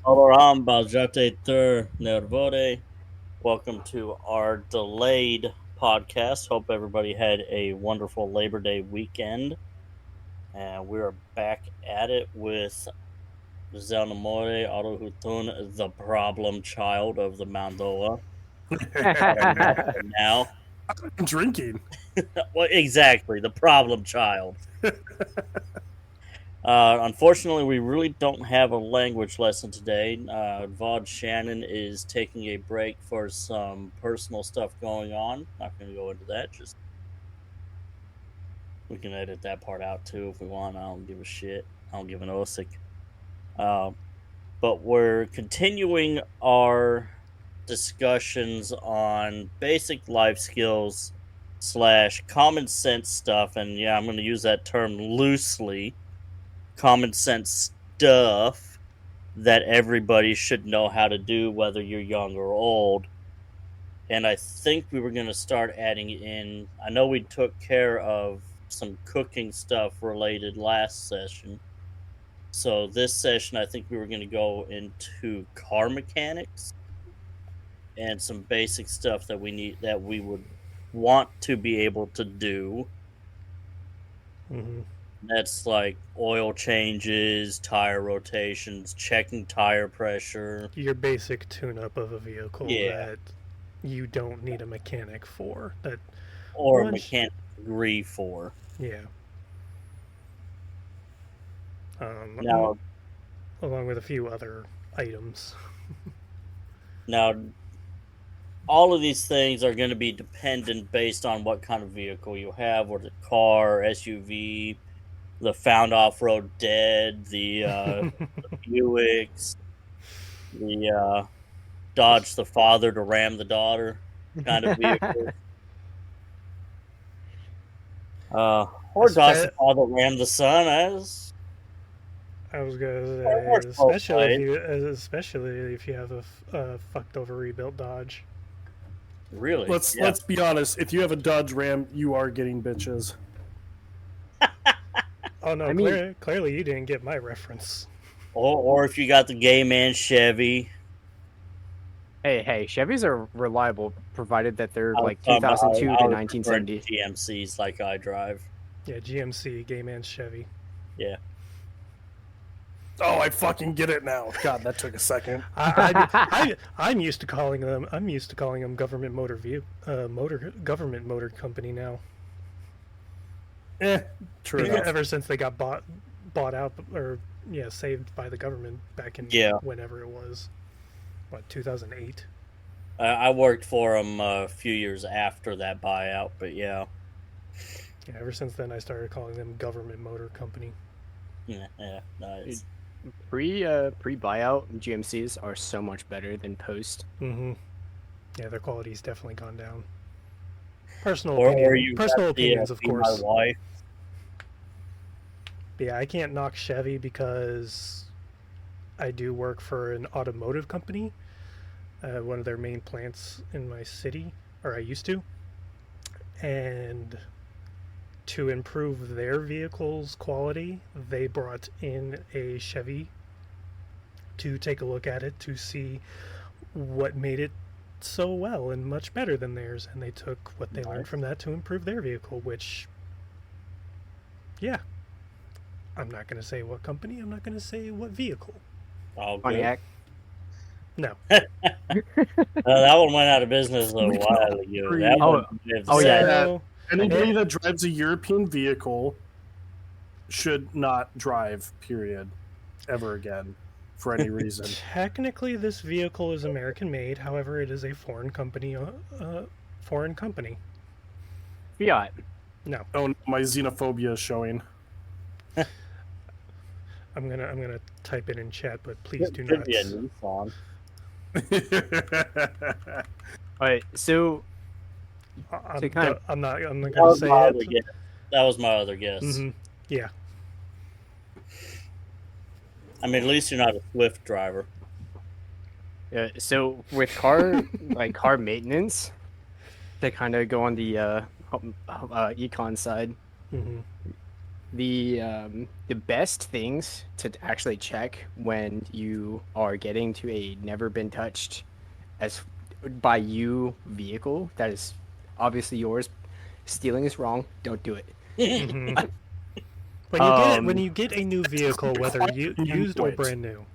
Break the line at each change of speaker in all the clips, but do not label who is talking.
Oloram Baljate Tur Nervore. Welcome to our delayed podcast. Hope everybody had a wonderful Labor Day weekend. And we're back at it with Zelnamore Arohutun, the problem child of the Mandoa. Now,
Drinking.
well, exactly, the problem child. Unfortunately, we really don't have a language lesson today. Vaughn Shannon is taking a break for some personal stuff going on. Not going to go into that. Just we can edit that part out too if we want. I don't give a shit. I don't give an osic. But we're continuing our discussions on basic life skills / common sense stuff, and yeah, I'm going to use that term loosely. Common sense stuff that everybody should know how to do, whether you're young or old. And I think we were going to start adding in. I know we took care of some cooking stuff related last session. So this session, I think we were going to go into car mechanics and some basic stuff that we would want to be able to do.
Mm-hmm.
That's like oil changes, tire rotations, checking tire pressure.
Your basic tune-up of a vehicle
Yeah.
that you don't need a mechanic for.
Or a mechanic degree for.
Yeah.
Now,
along with a few other items.
Now, all of these things are going to be dependent based on what kind of vehicle you have, or the car, SUV, the found off-road dead, the Buicks, the Dodge the father to ram the daughter kind of vehicle. Or Dodge the father ram the son.
I was gonna say, especially if you have a fucked over rebuilt Dodge.
Really?
Let's be honest. If you have a Dodge Ram, you are getting bitches. Oh no! Clearly you didn't get my reference.
Or if you got the gay man Chevy.
Hey, Chevys are reliable, provided that they're like 2002 to 1970.
GMCs like I drive.
Yeah, GMC, gay man Chevy.
Yeah.
Oh, I fucking get it now. God, that took a second. I'm used to calling them. I'm used to calling them government government motor company now. True. Ever since they got bought out, or saved by the government back in whenever it was, what, 2008.
I worked for them a few years after that buyout, but yeah.
Yeah, ever since then I started calling them government motor company.
Yeah, nice.
Pre-buyout GMCs are so much better than post.
Mm-hmm. Yeah, their quality's definitely gone down. Personal opinions, of course.
My wife.
Yeah, I can't knock Chevy because I do work for an automotive company, one of their main plants in my city, or I used to. And to improve their vehicle's quality, they brought in a Chevy to take a look at it to see what made it so well and much better than theirs, and they took what they learned from that to improve their vehicle, which, yeah. I'm not going to say what company, I'm not going to say what vehicle.
Pontiac?
No.
That one went out of business a while ago.
Anybody that drives a European vehicle should not drive, period, ever again, for any reason. Technically, this vehicle is American-made. However, it is a foreign company.
Fiat.
No. Oh, my xenophobia is showing. I'm gonna type it in chat, but please do not.
Be a Nissan.
All right, so
I'm not gonna say it.
That was my other guess.
Mm-hmm. Yeah.
I mean, at least you're not a Swift driver.
Yeah. So with car car maintenance, to kind of go on the econ side,
mm-hmm.
the best things to actually check when you are getting to a never been touched as by you vehicle that is obviously yours. Stealing is wrong. Don't do it.
Hmm. When
Um,
you get a new vehicle, whether used or brand new.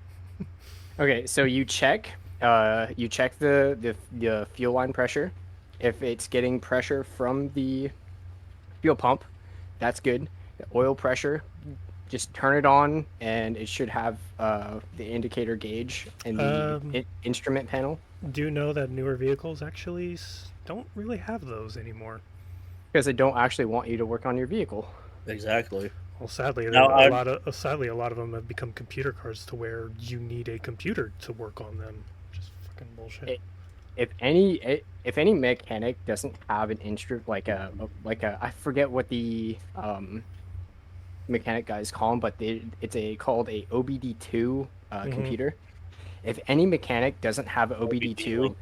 okay, so you check the fuel line pressure. If it's getting pressure from the fuel pump, that's good. The oil pressure, just turn it on, and it should have the indicator gauge in the
Um,
instrument panel.
do know that newer vehicles actually don't really have those anymore.
Because they don't actually want you to work on your vehicle.
Exactly.
Well, sadly,
Now,
a lot of them have become computer cards to where you need a computer to work on them. Just fucking bullshit.
It, if any mechanic doesn't have an instrument like a I forget what the mechanic guys call them, but it's called a OBD2
Hmm.
computer. If any mechanic doesn't have an OBD2,
link.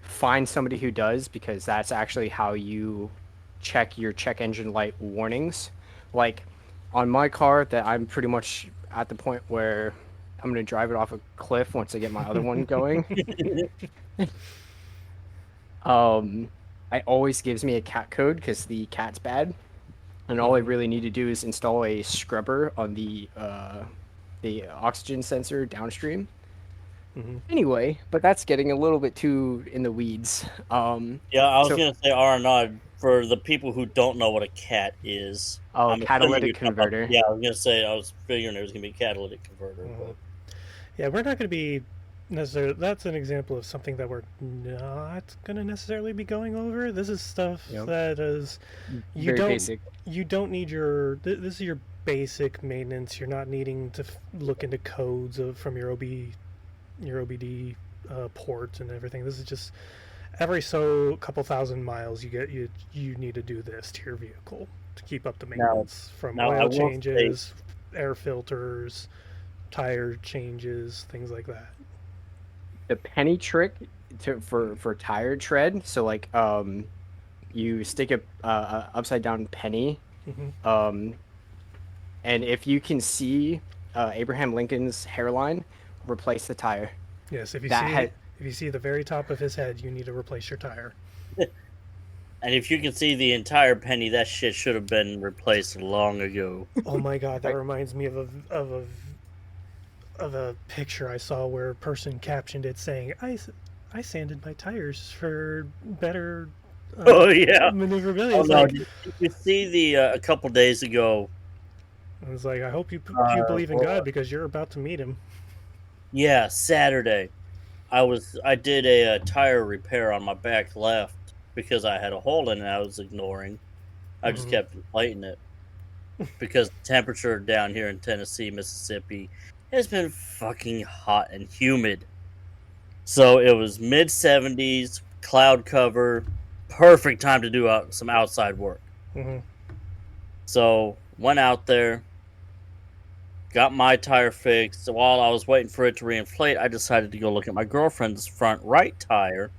find somebody who does, because that's actually how you check your check engine light warnings. Like on my car, that I'm pretty much at the point where I'm gonna drive it off a cliff once I get my other one going. Um, it always gives me a cat code because the cat's bad, and all I
Hmm.
really need to do is install a scrubber on the oxygen sensor downstream.
Hmm.
Anyway, but that's getting a little bit too in the weeds.
Yeah, I was
So
gonna say R and R for the people who don't know what a cat is. I'm assuming
catalytic
you're talking about.
converter.
Yeah, I was gonna say I was figuring it was gonna be catalytic converter,
Hmm.
but
Yeah, we're not going to be necessarily. That's an example of something that we're not going to necessarily be going over. This is stuff
Yep.
that is you
Very
don't
basic.
you don't need your. This is your basic maintenance. You're not needing to look into codes from your OBD port and everything. This is just every so couple thousand miles you need to do this to your vehicle to keep up the
now,
maintenance from
now I
oil
will say,
changes, air filters, tire changes, things like that.
The penny trick for tire tread. So like you stick a upside down penny,
Hmm.
um, and if you can see Abraham Lincoln's hairline, replace the tire.
Yes,
That had
if you see the very top of his head, you need to replace your tire.
and if you can see the entire penny, that shit should have been replaced long ago.
Oh my god, that
like
reminds me of a picture I saw where a person captioned it saying, I sanded my tires for better
Oh yeah.
maneuverability."
Oh
It's
no,
like
did you see the a couple days ago?
I was like, I hope you believe in God
Well,
because you're about to meet him.
yeah, Saturday. I did a tire repair on my back left because I had a hole in it I was ignoring. I just
Hmm.
kept inflating it because the temperature down here in Tennessee, Mississippi has been fucking hot and humid. So it was mid 70s, cloud cover, perfect time to do some outside work.
Hmm.
So went out there, got my tire fixed. While I was waiting for it to reinflate, I decided to go look at my girlfriend's front right tire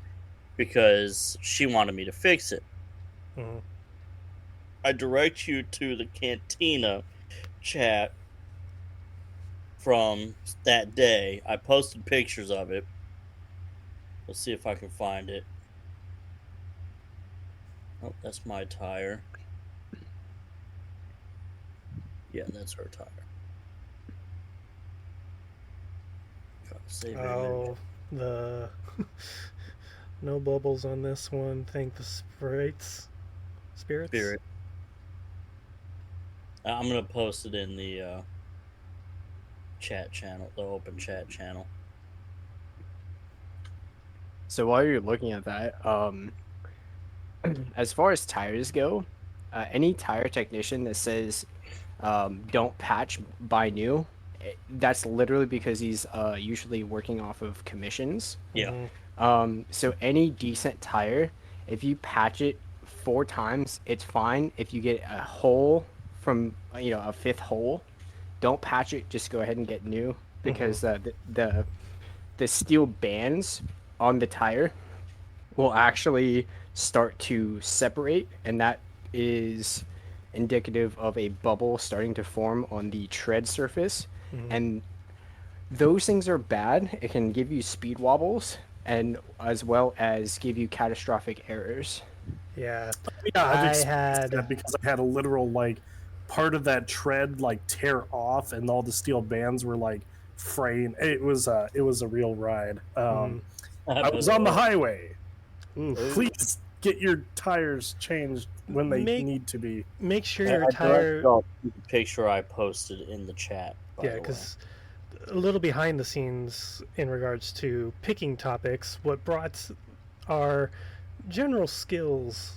because she wanted me to fix it.
Hmm.
I direct you to the Cantina chat from that day. I posted pictures of it. Let's see if I can find it. Oh, that's my tire. Yeah, that's her tire. Save image.
Oh, the no bubbles on this one. Thank the spirits.
Spirit. I'm gonna post it in the chat channel, the open chat channel.
So while you're looking at that, as far as tires go, any tire technician that says don't patch, buy new, that's literally because he's usually working off of commissions.
Yeah.
Hmm.
So any decent tire, if you patch it 4 times, it's fine. If you get a hole from a fifth hole, don't patch it. Just go ahead and get new,
Hmm.
because the steel bands on the tire will actually start to separate, and that is indicative of a bubble starting to form on the tread surface.
Mhm.
And those things are bad. It can give you speed wobbles and as well as give you catastrophic errors.
Yeah,
Yeah, I've
I
experienced
had.
that because I had a literal like part of that tread like tear off, and all the steel bands were like fraying. It was a real ride.
Mhm.
I was on the highway.
Oof.
Please get your tires changed when they
Make
need to be.
make sure
I
your
direct
tire.
y'all to the picture I posted in the chat. By
Yeah,
the way,
because a little behind the scenes in regards to picking topics, what brought our general skills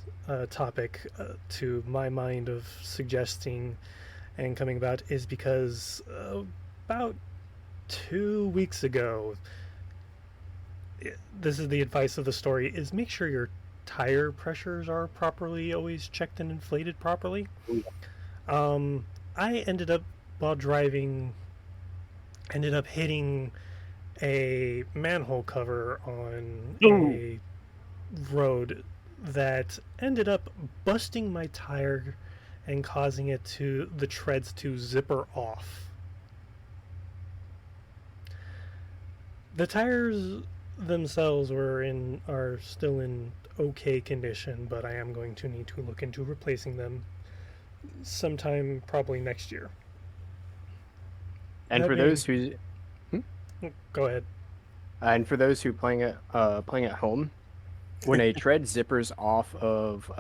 topic to my mind of suggesting and coming about is because about 2 weeks ago, this is the advice of the story: is make sure your tire pressures are properly always checked and inflated properly. Um, I ended up while driving, ended up hitting a manhole cover on
Ooh.
a road that ended up busting my tire and causing the treads to zipper off. The tires themselves are still in okay condition, but I am going to need to look into replacing them sometime probably next year.
And
That
for
being-
those who
Go ahead.
playing at home, when a tread zippers off of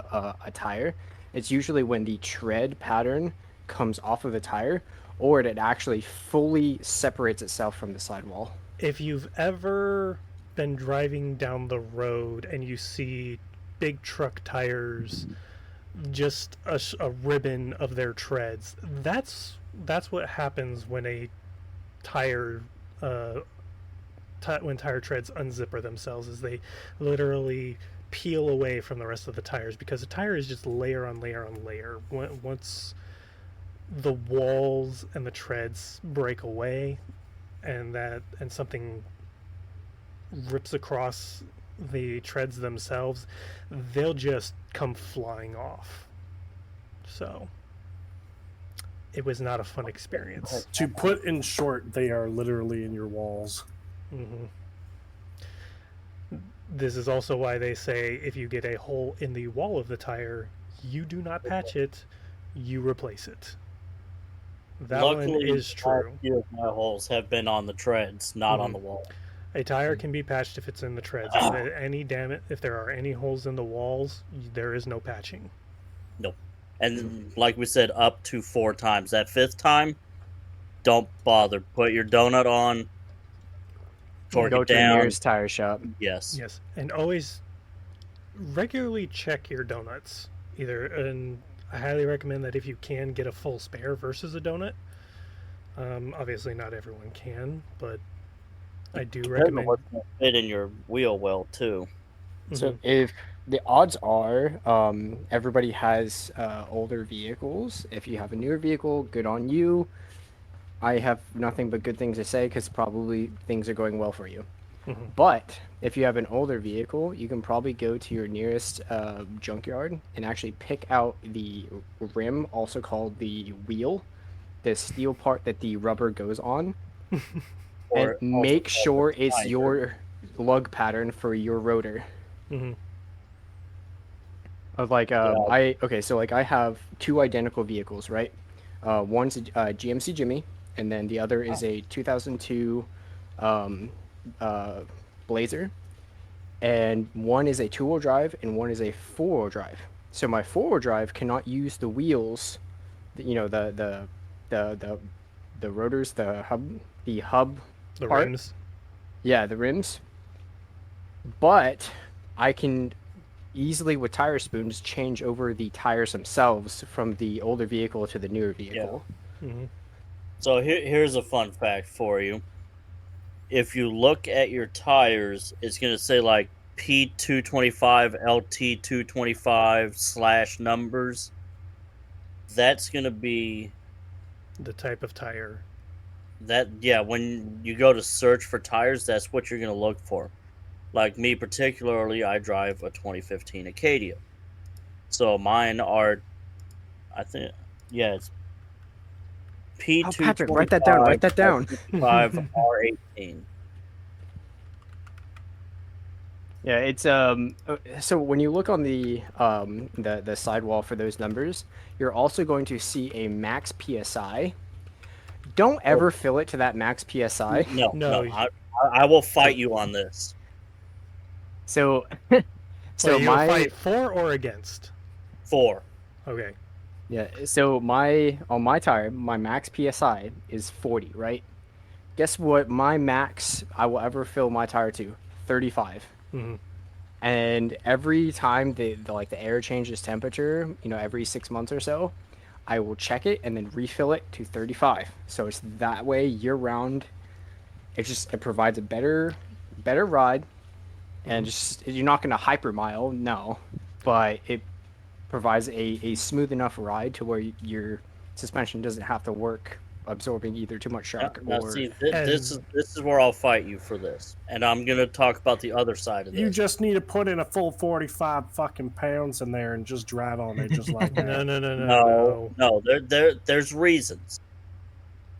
a tire, it's usually when the tread pattern comes off of the tire, or it actually fully separates itself from the sidewall.
If you've ever been driving down the road and you see big truck tires, just a ribbon of their treads, that's what happens when a tire when tire treads unzipper themselves, is they literally peel away from the rest of the tires, because the tire is just layer on layer on layer. Once the walls and the treads break away and something rips across the treads themselves, they'll just come flying off. So it was not a fun experience.
To put in short, they are literally in your walls.
Mm-hmm. This is also why they say if you get a hole in the wall of the tire, you do not patch it, you replace it. That
luckily,
one is true.
a few of my holes have been on the treads, not on
Mhm.
the wall.
A tire can be patched if it's in the treads. If there are any holes in the walls, there is no patching.
Nope. And like we said, up to 4 times. That 5th time, don't bother. Put your donut on. Torque
Go
it
to the
down.
nearest tire shop.
Yes.
Yes, and always regularly check your donuts. And I highly recommend that if you can, get a full spare versus a donut. Obviously, not everyone can, but I do
Depends on
recommend.
what's going to fit in your wheel well too.
So
Mhm.
if the odds are, everybody has older vehicles. If you have a newer vehicle, good on you. I have nothing but good things to say because probably things are going well for you.
Mhm.
But if you have an older vehicle, you can probably go to your nearest junkyard and actually pick out the rim, also called the wheel, the steel part that the rubber goes on, and
Or also
make
called
sure
the
it's
tire.
your lug pattern for your rotor.
Mhm.
Of like so like I have two identical vehicles, right? One's a GMC Jimmy, and then the other is a 2002 um, Blazer, and one is a two-wheel drive and one is a four-wheel drive. So my four-wheel drive cannot use the wheels, you know, the rotors, the hub
The
part.
rims.
Yeah, the rims. But I can easily with tire spoons change over the tires themselves from the older vehicle to the newer vehicle.
Mhm.
So here's a fun fact for you. If you look at your tires, it's going to say like P225, LT225 / numbers. That's going to be
The type of tire.
when you go to search for tires, that's what you're going to look for. Like me particularly, I drive a 2015 Acadia. So mine are I think, yeah, it's P
Oh,
two
Patrick, write that down. Write that down.
R18.
Yeah, it's so when you look on the sidewall for those numbers, you're also going to see a max PSI. Don't ever fill it to that max PSI.
No,
No.
I will fight you on this.
So
So you
my
fight for or against?
4.
Okay.
yeah, so my on my tire, my max PSI is 40, right? Guess what my max I will ever fill my tire to? 35.
Mm-hmm.
And every time the air changes temperature, every 6 months or so, I will check it and then refill it to 35. So it's that way year round. It provides a better ride, and just you're not gonna hyper mile, no, but it provides a smooth enough ride to where your suspension doesn't have to work absorbing either too much shock
Now,
or
see, this is where I'll fight you for this, and I'm gonna talk about the other side of this.
You just need to put in a full 45 fucking pounds in there and just drive on it just like that.
No. There's reasons.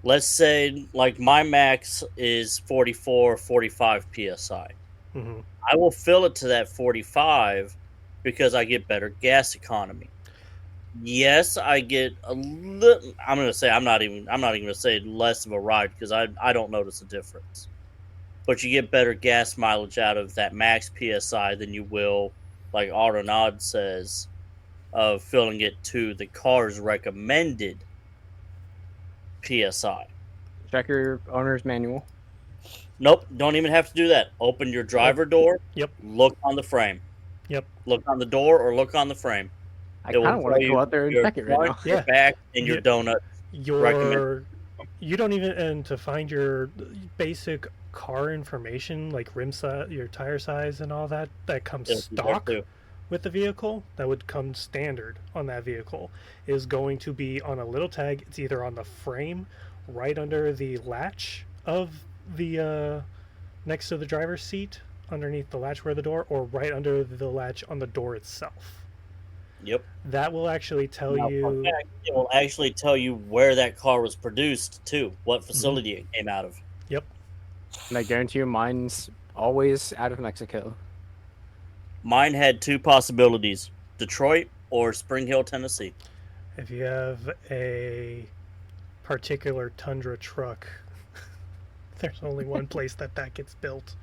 Let's say, like, my max is 44, 45 psi.
Mm-hmm.
I will fill it to that 45 because I get better gas economy. Yes, I get a little. I'm gonna say I'm not even gonna say less of a ride because I don't notice a difference. But you get better gas mileage out of that max psi than you will, like Autonaud says, of filling it to the car's recommended psi.
check your owner's manual.
Nope, don't even have to do that. Open your driver door.
Yep.
Look on the frame.
Yep.
Look on the door or look on the frame.
I kind of want to go out there and check it right now.
Your back and your donut.
You don't even, and to find your basic car information like rim size, your tire size, and all that comes stock with the vehicle, that would come standard on that vehicle, is going to be on a little tag. It's either on the frame, right under the latch of the next to the driver's seat, underneath the latch where the door, or right under the latch on the door itself.
Yep.
That will actually tell you.
It will actually tell you where that car was produced too, what facility it came out of.
Yep.
And I guarantee you, mine's always out of Mexico.
Mine had 2 possibilities: Detroit or Spring Hill, Tennessee.
If you have a particular Tundra truck, there's only one place that gets built,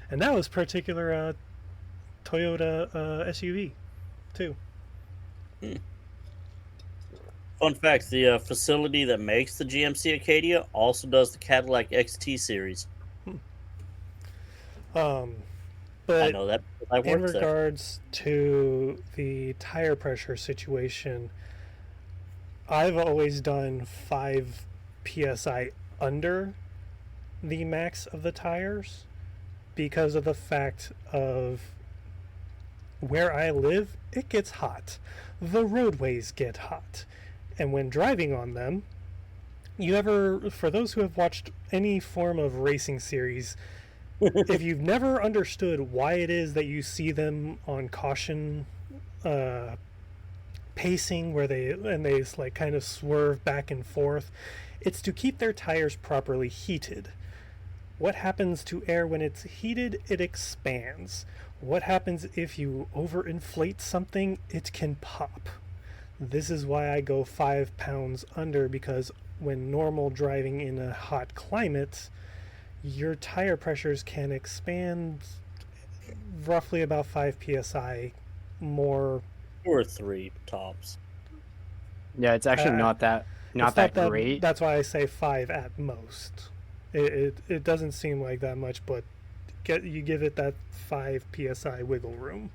and that was particular Toyota SUV too.
Fun fact: the facility that makes the GMC Acadia also does the Cadillac XT series.
But
I know that I
in
worked there.
regards to the tire pressure situation, I've always done 5 psi under the max of the tires because of the fact of where I live, it gets hot. The roadways get hot. And when driving on them, for those who have watched any form of racing series, if you've never understood why it is that you see them on caution pacing where they like kind of swerve back and forth, it's to keep their tires properly heated. What happens to air when it's heated? It expands. What happens if you overinflate something? It can pop. This is why I go 5 pounds under, because when normal driving in a hot climate, your tire pressures can expand roughly about 5 psi more.
2 or 3 tops.
Yeah, it's actually not that great.
That's why I say 5 at most. It doesn't seem like that much, but you give it that 5 psi wiggle room.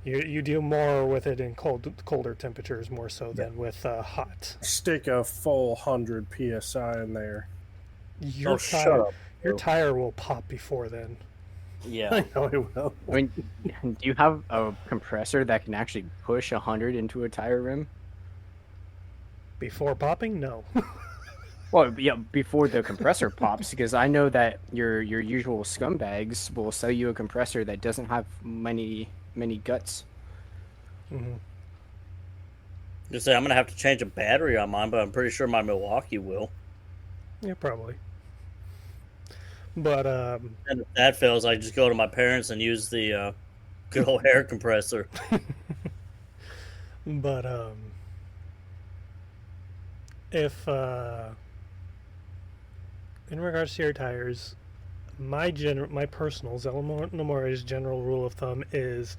You do more with it in colder temperatures more so than with hot.
Stick a full 100 psi in there.
Your tire will pop before then.
Yeah.
I know it will.
I mean, do you have a compressor that can actually push 100 into a tire rim?
Before popping? No.
Well, yeah, before the compressor pops, because I know that your usual scumbags will sell you a compressor that doesn't have many guts.
Mm-hmm.
Just say I'm gonna have to change a battery on mine, but I'm pretty sure my Milwaukee will.
Yeah, probably. But
And if that fails, I just go to my parents and use the good old air compressor.
but if in regards to your tires, my personal Nomura's general rule of thumb is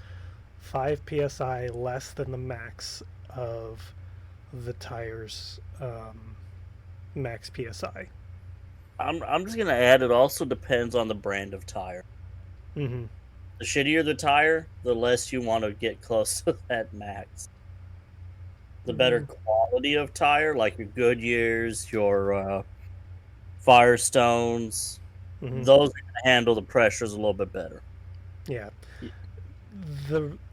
5 psi less than the max of the tires max psi.
I'm just gonna add it also depends on the brand of tire.
Mm-hmm.
The shittier the tire, the less you want to get close to that max. The better quality of tire, like your Goodyears, your Firestones, those are gonna handle the pressures a little bit better.
Yeah.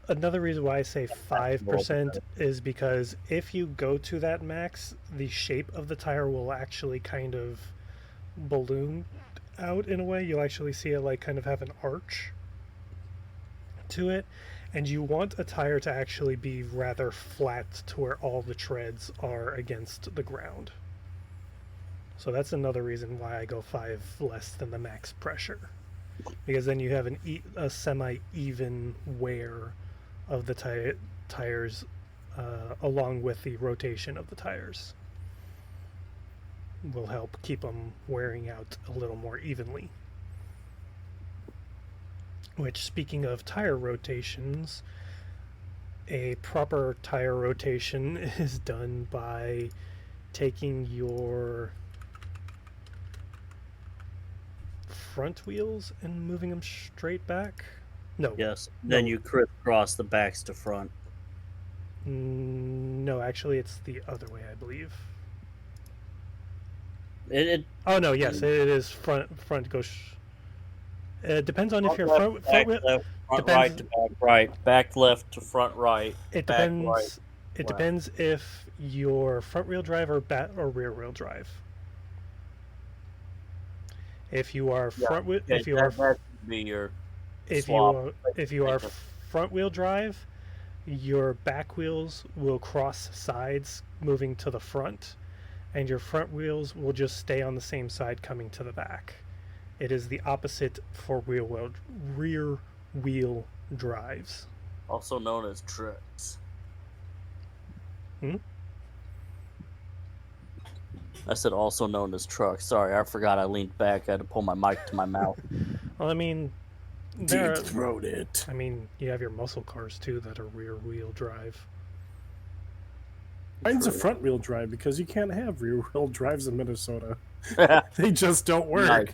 Another reason why I say 5% is because if you go to that max, the shape of the tire will actually kind of balloon out in a way. You'll actually see it like kind of have an arch to it, and you want a tire to actually be rather flat to where all the treads are against the ground. So that's another reason why I go 5 less than the max pressure, because then you have a semi-even wear of the tires along with the rotation of the tires will help keep them wearing out a little more evenly. Which, speaking of tire rotations, a proper tire rotation is done by taking your front wheels and moving them straight back. No.
Yes. Then you crisscross the backs to front.
No, actually, it's the other way, I believe.
Oh
no, yes, it is front goes. It depends on if your front wheel.
Left, front right to back right, back left to front right.
It
back
depends.
Right,
it depends if your front wheel drive or rear wheel drive. If you are front wheel, if you are front wheel drive, your back wheels will cross sides moving to the front, and your front wheels will just stay on the same side coming to the back. It is the opposite for rear wheel drives.
Also known as trucks. I said also known as trucks. Sorry, I forgot I leaned back. I had to pull my mic to my mouth.
Well, I mean,
deep-throated.
I mean, you have your muscle cars too that are rear wheel drive.
Mine's a front wheel drive because you can't have rear wheel drives in Minnesota. They just don't work.
Nice.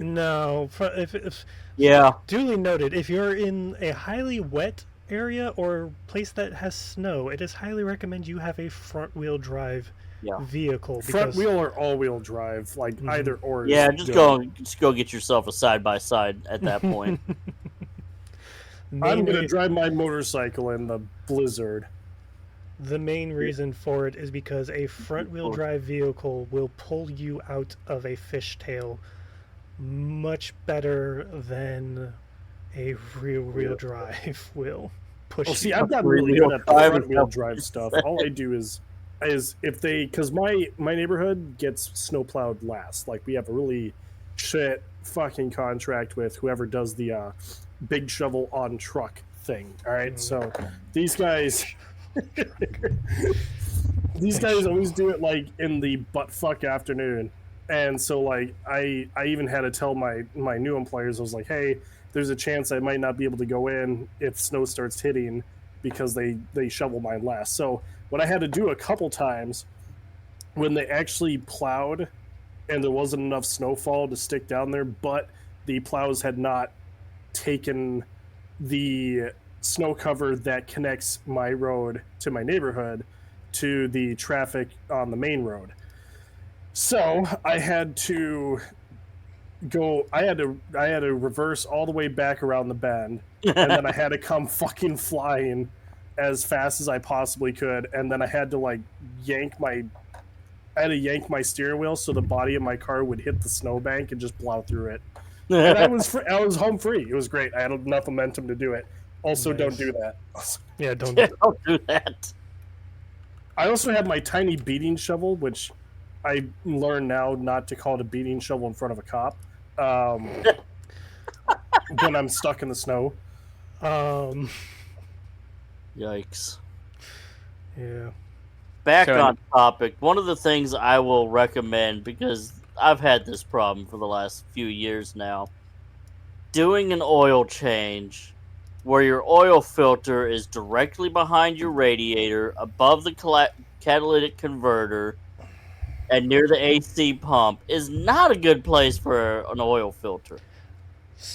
No, if
yeah.
Duly noted. If you're in a highly wet area or place that has snow, it is highly recommend you have a front wheel drive vehicle.
Front wheel or all wheel drive, like either or.
Yeah, just go get yourself a side by side at that point.
I'm gonna drive my motorcycle in the blizzard.
The main reason for it is because a front wheel drive vehicle will pull you out of a fishtail much better than a rear wheel drive will push you.
See, I've gotten really good at the front wheel drive stuff. All I do is if they, because my neighborhood gets snow plowed last. Like, we have a really shit fucking contract with whoever does the big shovel on truck thing. All right, so these guys always do it like in the buttfuck afternoon. And so, like, I even had to tell my new employers, I was like, hey, there's a chance I might not be able to go in if snow starts hitting because they shovel mine last. So what I had to do a couple times when they actually plowed and there wasn't enough snowfall to stick down there, but the plows had not taken the snow cover that connects my road to my neighborhood to the traffic on the main road. So I had to reverse all the way back around the bend, and then I had to come fucking flying as fast as I possibly could, and then I had to yank my steering wheel so the body of my car would hit the snowbank and just plow through it. And I was home free. It was great. I had enough momentum to do it. Also, Don't do that.
Yeah, don't
do that.
I also have my tiny beating shovel, which I learned now not to call it a beating shovel in front of a cop when I'm stuck in the snow.
Yikes.
Yeah.
Back
So-
on topic, one of the things I will recommend, because I've had this problem for the last few years now, doing an oil change where your oil filter is directly behind your radiator, above the catalytic converter, and near the AC pump is not a good place for an oil filter.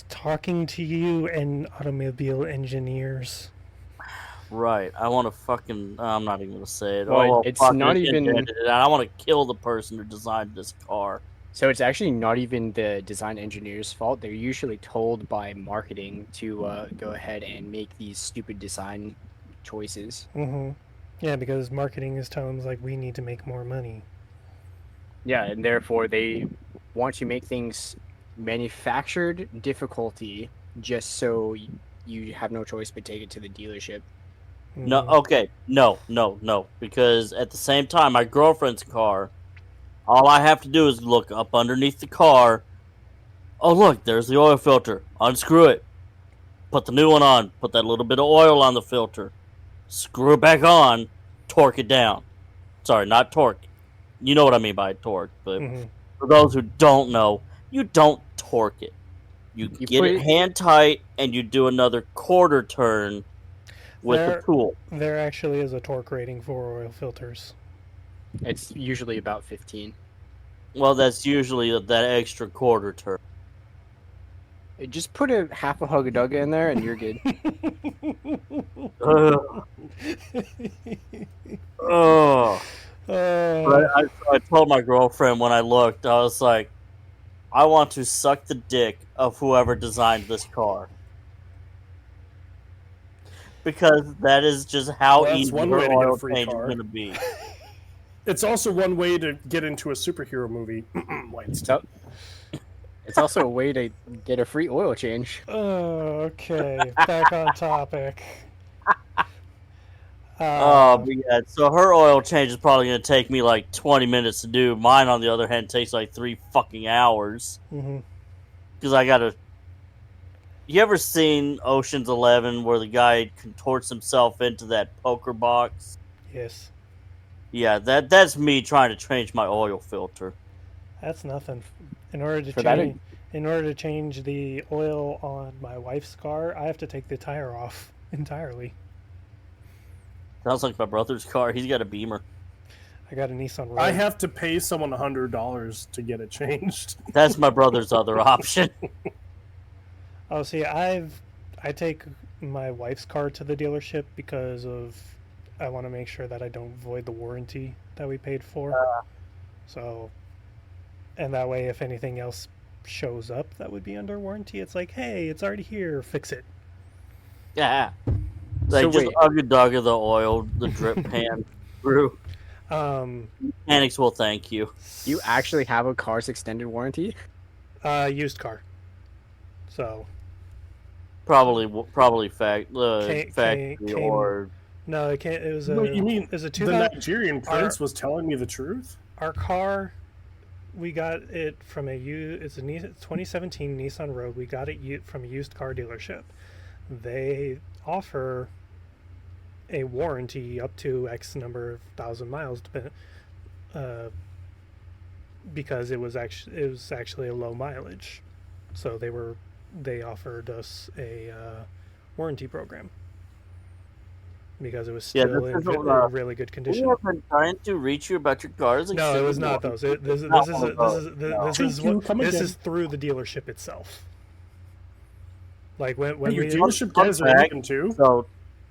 Talking to you and automobile engineers.
Right. I want to fucking... I'm not even going to say it.
Well,
well,
it's
fuck
not
it,
even-
and I want to kill the person who designed this car.
So it's actually not even the design engineer's fault. They're usually told by marketing to go ahead and make these stupid design choices.
Mm-hmm. Yeah, because marketing is telling us like we need to make more money.
Yeah, and therefore they want to make things manufactured difficulty just so you have no choice but take it to the dealership.
No,
Mhm.
okay. No. Because at the same time, my girlfriend's car, all I have to do is look up underneath the car. Oh, look, there's the oil filter. Unscrew it. Put the new one on. Put that little bit of oil on the filter. Screw it back on. Torque it down. Sorry, not torque. You know what I mean by torque. But
Mhm.
for those who don't know, you don't torque it. You
You
get
put
it
it-
hand tight and you do another quarter turn with
There-
the tool.
There actually is a torque rating for oil filters.
It's usually about 15.
Well, that's usually that extra quarter turn.
Just put a half a hug-a-dugga in there and you're good.
Ugh. Ugh. But I told my girlfriend when I looked, I was like, I want to suck the dick of whoever designed this car. Because that is just how
Well, that's
easy
one
her
way to get a
oil
free
change is
car.
going to be.
It's also one way to get into a superhero movie. Wait,
So, it's also a way to get a free oil change.
Okay, back on topic.
Oh, but yeah, so her oil change is probably going to take me like 20 minutes to do. Mine, on the other hand, takes like 3 fucking hours.
Mhm.
Because I got to... You ever seen Ocean's 11 where the guy contorts himself into that poker box?
Yes,
Yeah, that's me trying to change my oil filter.
that's nothing. In order to
For that,
change, in order to change the oil on my wife's car, I have to take the tire off entirely.
Sounds like my brother's car. He's got a Beamer.
I got a Nissan Rogue.
I have to pay someone $100 to get it changed.
That's my brother's other option.
Oh, see, I take my wife's car to the dealership because of I want to make sure that I don't void the warranty that we paid for. So, and that way, if anything else shows up that would be under warranty, it's like, hey, it's already here, fix it.
Yeah. Like,
So
just
wait.
ugga-dugga the oil, the drip pan through. Mechanics will thank you.
You actually have a car's extended warranty?
Used car. So
Probably factory
came-
or...
no, it can't. It was a.
Wait, you mean
it was a
the
2000.
Nigerian prince was telling me the truth?
Our car, we got it from it's a 2017 Nissan Rogue. We got it from a used car dealership. They offer a warranty up to X number of thousand miles, because it was actually a low mileage, so they offered us a warranty program because it was
Yeah,
still
this
in
isn't,
really good
We
condition.
have been trying to reach you about your cars.
No, it was not those. This
Not
is
one of those, no.
this is through the dealership itself. Like when
Wait, your
we
dealership guys are
fact,
looking too?
So,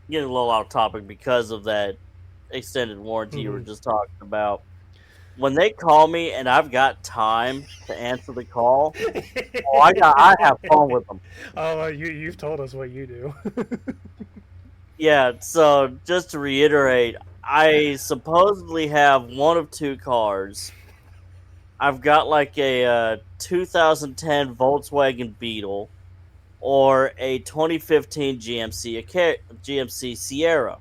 getting a little out of topic because of that extended warranty you were just talking about. When they call me and I've got time to answer the call, I have fun with them.
Oh, you've told us what you do.
Yeah, so just to reiterate, I supposedly have one of two cars. I've got like a 2010 Volkswagen Beetle or a 2015 GMC Sierra.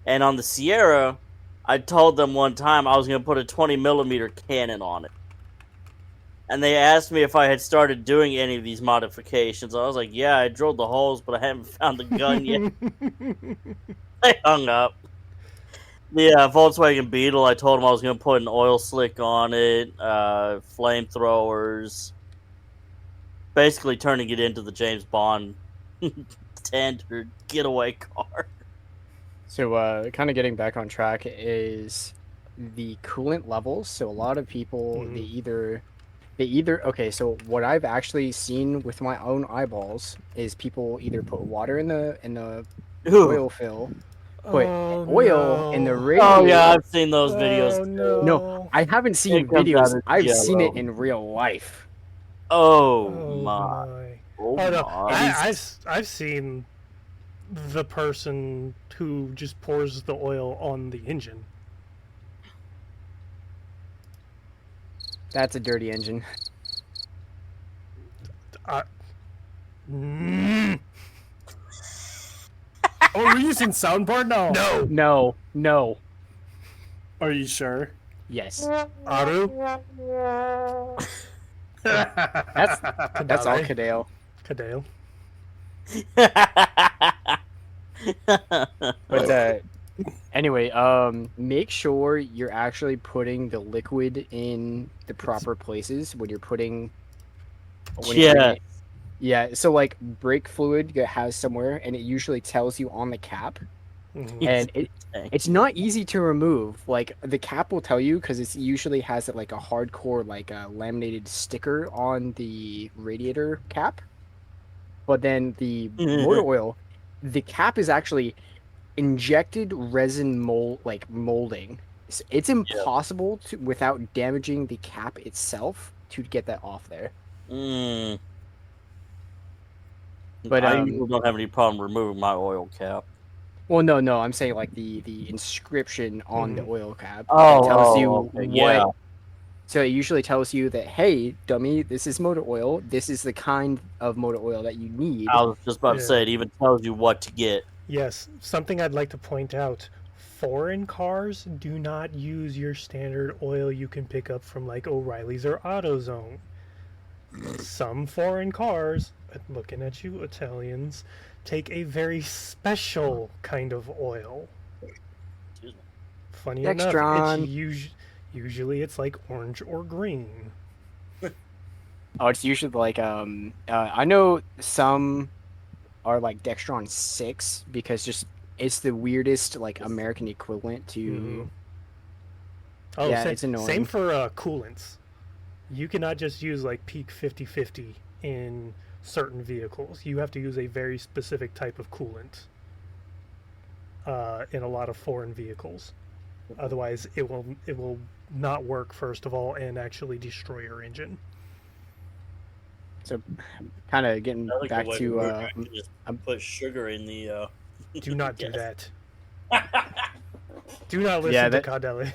And on the Sierra, I told them one time I was going to put a 20mm cannon on it. And they asked me if I had started doing any of these modifications. I was like, yeah, I drilled the holes, but I haven't found the gun yet. They hung up. Yeah, Volkswagen Beetle, I told them I was going to put an oil slick on it, flamethrowers. Basically turning it into the James Bond standard getaway car.
So, kind of getting back on track is the coolant levels. So a lot of people they either okay. So what I've actually seen with my own eyeballs is people either put water in the oil fill, put oil in the
no.
radiator.
Oh yeah, I've seen those videos.
Oh
Too.
no.
No, I haven't seen
It comes out
videos.
as
I've seen it
yellow.
in real life.
Oh
Oh
my!
my.
Oh
Oh no.
my!
I've seen the person who just pours the oil on the engine.
That's a dirty engine.
Mm,
Oh, we're using soundboard now.
no.
No.
Are you sure?
Yes.
Aru.
That's all Kadale.
Kadale.
But anyway, make sure you're actually putting the liquid in the proper places when you're putting.
Yeah.
Yeah. So like brake fluid has somewhere, and it usually tells you on the cap,
Mhm.
and it's not easy to remove. Like the cap will tell you because it usually has like a hardcore like a laminated sticker on the radiator cap. But then the motor oil, the cap is actually injected resin molding. It's impossible to without damaging the cap itself to get that off there.
Mm.
But
I usually don't have any problem removing my oil cap.
well, no, I'm saying like the inscription on the oil cap
Oh,
tells you
okay,
what.
yeah.
So it usually tells you that, hey, dummy, this is motor oil. This is the kind of motor oil that you need.
I was just about to
Yeah.
say, it even tells you what to get.
Yes, something I'd like to point out. Foreign cars do not use your standard oil you can pick up from like O'Reilly's or AutoZone. Some foreign cars, looking at you Italians, take a very special kind of oil.
Excuse me.
Funny
Dextron.
enough, usually it's like orange or green.
Oh, it's usually like I know some are like Dextron 6 because just it's the weirdest like American equivalent to.
Mhm. Oh,
Yeah,
same,
it's annoying.
Same for coolants. You cannot just use like peak 50/50 in certain vehicles. You have to use a very specific type of coolant in a lot of foreign vehicles. Otherwise, it will not work first of all and actually destroy your engine.
So, kind of getting
Another
back
good way
to
work, I can just put sugar in the.
Do not do
Yes.
that. Do not listen
Yeah,
to
that-
Caudelli.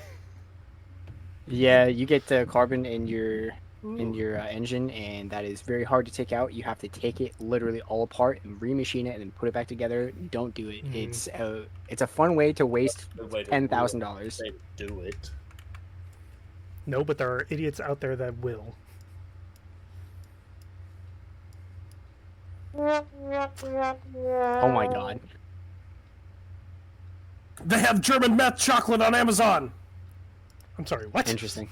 yeah, you get the carbon in your engine, and that is very hard to take out. You have to take it literally all apart and remachine it and then put it back together. Don't do it.
Mhm.
It's a fun way to waste
Good way to
$10,000.
say do it.
No, but there are idiots out there that will.
Oh my god.
They have German meth chocolate on Amazon.
I'm sorry, what?
Interesting.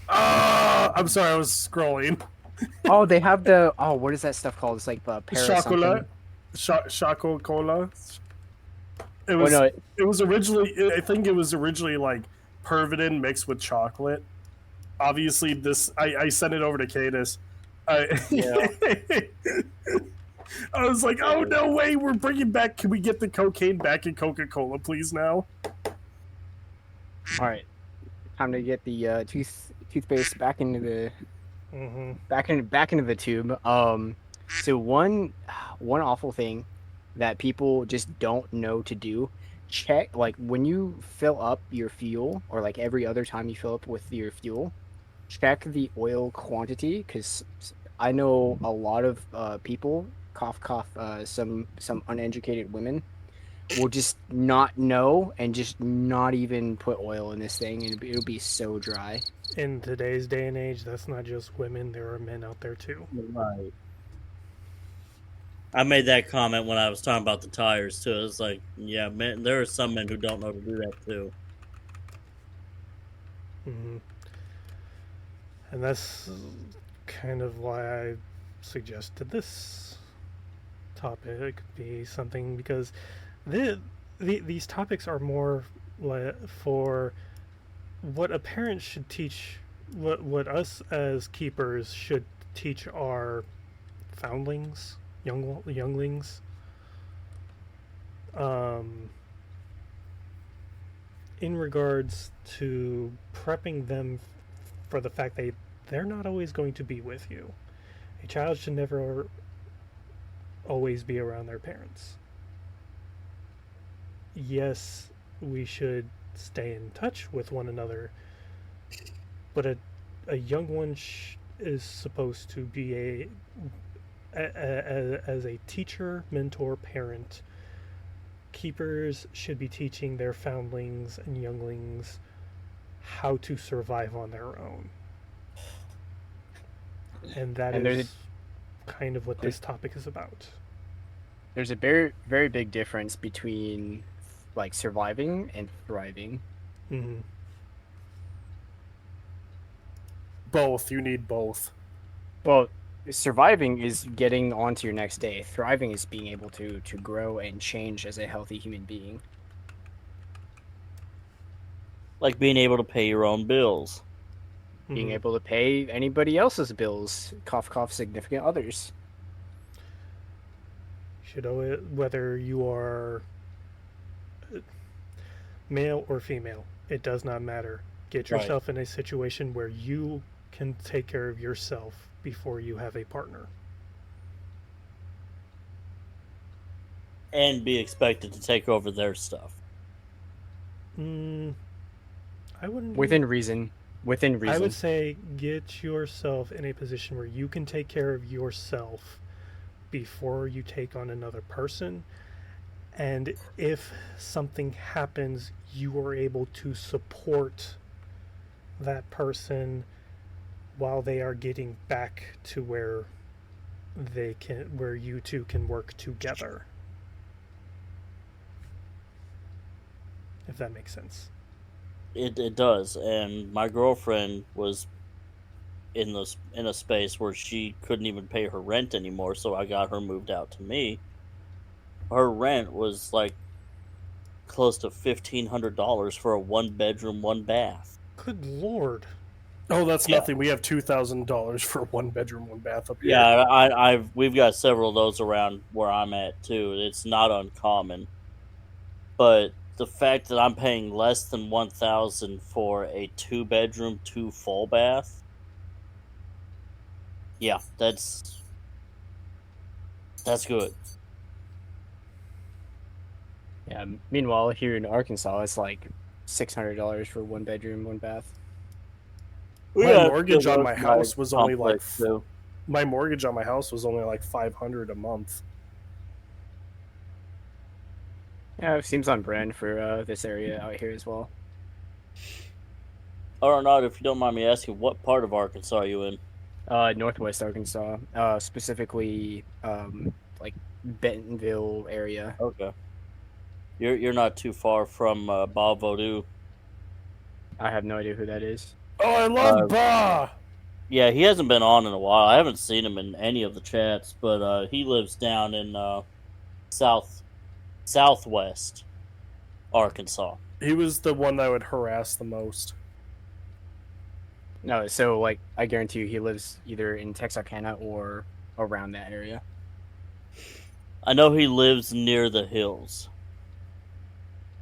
I'm sorry, I was scrolling.
Oh, they have the what is that stuff called? It's like the Paris
Chocolate,
something.
Choco Cola. It
Oh
was.
no,
It was originally. I think it was originally like Pervitin mixed with chocolate. Obviously, this. I sent it over to Cadis.
Yeah.
I was like, oh no way, we're bringing back. Can we get the cocaine back in Coca-Cola, please now?
all right. Time to get the toothpaste back into the
Mm-hmm.
back into the tube. So one awful thing that people just don't know to do, check like when you fill up your fuel or like every other time you fill up with your fuel, check the oil quantity because I know a lot of people some uneducated women will just not know and just not even put oil in this thing, and it'll be so dry.
In today's day and age, that's not just women, there are men out there too.
Right. I made that comment when I was talking about the tires too. It's like, yeah, men, there are some men who don't know to do that too.
Mm-hmm. And that's kind of why I suggested this topic. It could be something because these topics are more for what a parent should teach, what us as keepers should teach our foundlings, younglings. In regards to prepping them for the fact that they're not always going to be with you. A child should never always be around their parents. Yes, we should stay in touch with one another, but a young one is supposed to be as a teacher, mentor, parent. Keepers should be teaching their foundlings and younglings how to survive on their own. And that is kind of what this topic is about.
There's a very, very big difference between like surviving and thriving.
Mm-hmm.
Both. You need both.
Well, surviving is getting on to your next day. Thriving is being able to grow and change as a healthy human being.
Like being able to pay your own bills.
Being able to pay anybody else's bills. Cough, cough, significant others.
Should owe it, whether you are male or female, it does not matter. Get yourself in a situation where you can take care of yourself before you have a partner.
And be expected to take over their stuff.
I wouldn't.
Within reason. Within reason.
I would say get yourself in a position where you can take care of yourself before you take on another person. And if something happens, you are able to support that person while they are getting back to where you two can work together. If that makes sense.
It does, and my girlfriend was in a space where she couldn't even pay her rent anymore, so I got her moved out to me. Her rent was like close to $1,500 for a 1-bedroom, 1-bath.
Good Lord!
Oh, that's nothing. We have $2,000 for a 1-bedroom, 1-bath up here.
Yeah, we've got several of those around where I'm at too. It's not uncommon, but the fact that I'm paying less than $1,000 for a 2-bedroom, 2 full bath, yeah, that's good.
Yeah. Meanwhile, here in Arkansas, it's like $600 for 1-bedroom, 1-bath.
My mortgage on my house was only like
$500
a month.
Yeah, it seems on brand for this area out here as well.
Arnold, if you don't mind me asking, what part of Arkansas are you in?
Northwest Arkansas, specifically like Bentonville area.
Okay. You're not too far from Bob Vodou.
I have no idea who that is.
Oh, I love Bah!
Yeah, he hasn't been on in a while. I haven't seen him in any of the chats, but he lives down in southwest Arkansas.
He was the one that would harass the most.
No, so like I guarantee you, he lives either in Texarkana or around that area.
I know he lives near the hills.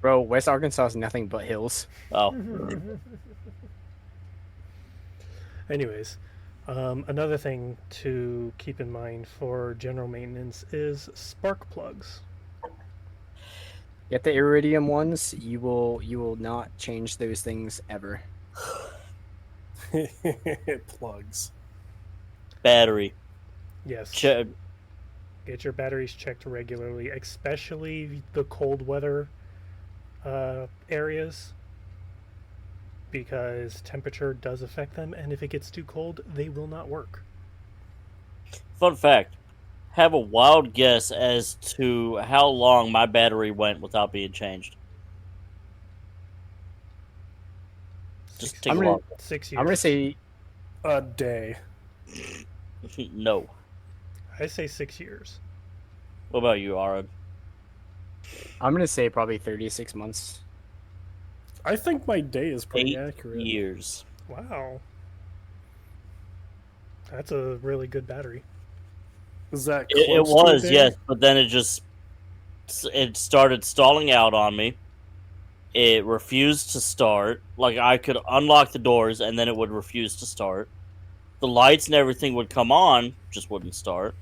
Bro, West Arkansas is nothing but hills.
Oh.
Anyways, another thing to keep in mind for general maintenance is spark plugs.
Get the iridium ones. You will not change those things ever.
Plugs.
Battery.
Yes. Get your batteries checked regularly, especially the cold weather areas, because temperature does affect them, and if it gets too cold, they will not work.
Fun fact: have a wild guess as to how long my battery went without being changed. Just take
I'm
a
gonna
long.
6 years.
I'm gonna say
A day.
No.
I say 6 years.
What about you, Arad?
probably 36 months.
I think my day is pretty
8
accurate.
years.
Wow. That's a really good battery.
Is that
It
close to
was,
a day?
yes, but then it started stalling out on me. It refused to start. Like, I could unlock the doors and then it would refuse to start. The lights and everything would come on, just wouldn't start.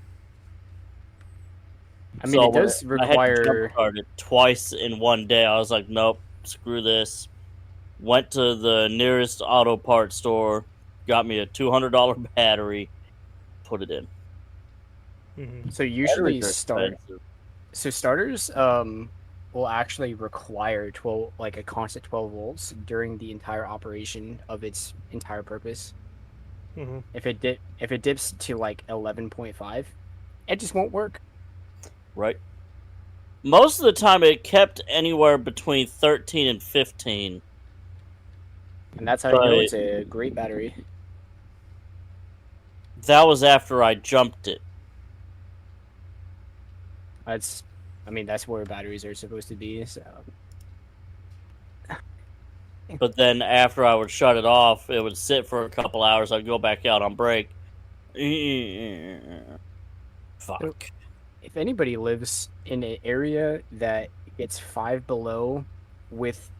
I mean, it does
I had to jump
require.
start it twice in one day. I was like, nope, screw this. Went to the nearest auto parts store, got me a $200 battery, put it in.
Mm-hmm.
So usually
Batteries are
start.
expensive.
So starters will actually require 12, like a constant 12 volts during the entire operation of its entire purpose.
Mm-hmm.
If it dips to like 11.5, it just won't work.
Right. Most of the time, it kept anywhere between 13 and 15.
And that's how you know
But
it's a great battery.
that was after I jumped it.
That's where batteries are supposed to be. So
But then after I would shut it off, it would sit for a couple hours. I'd go back out on break. Fuck.
if anybody lives in an area that gets 5 below with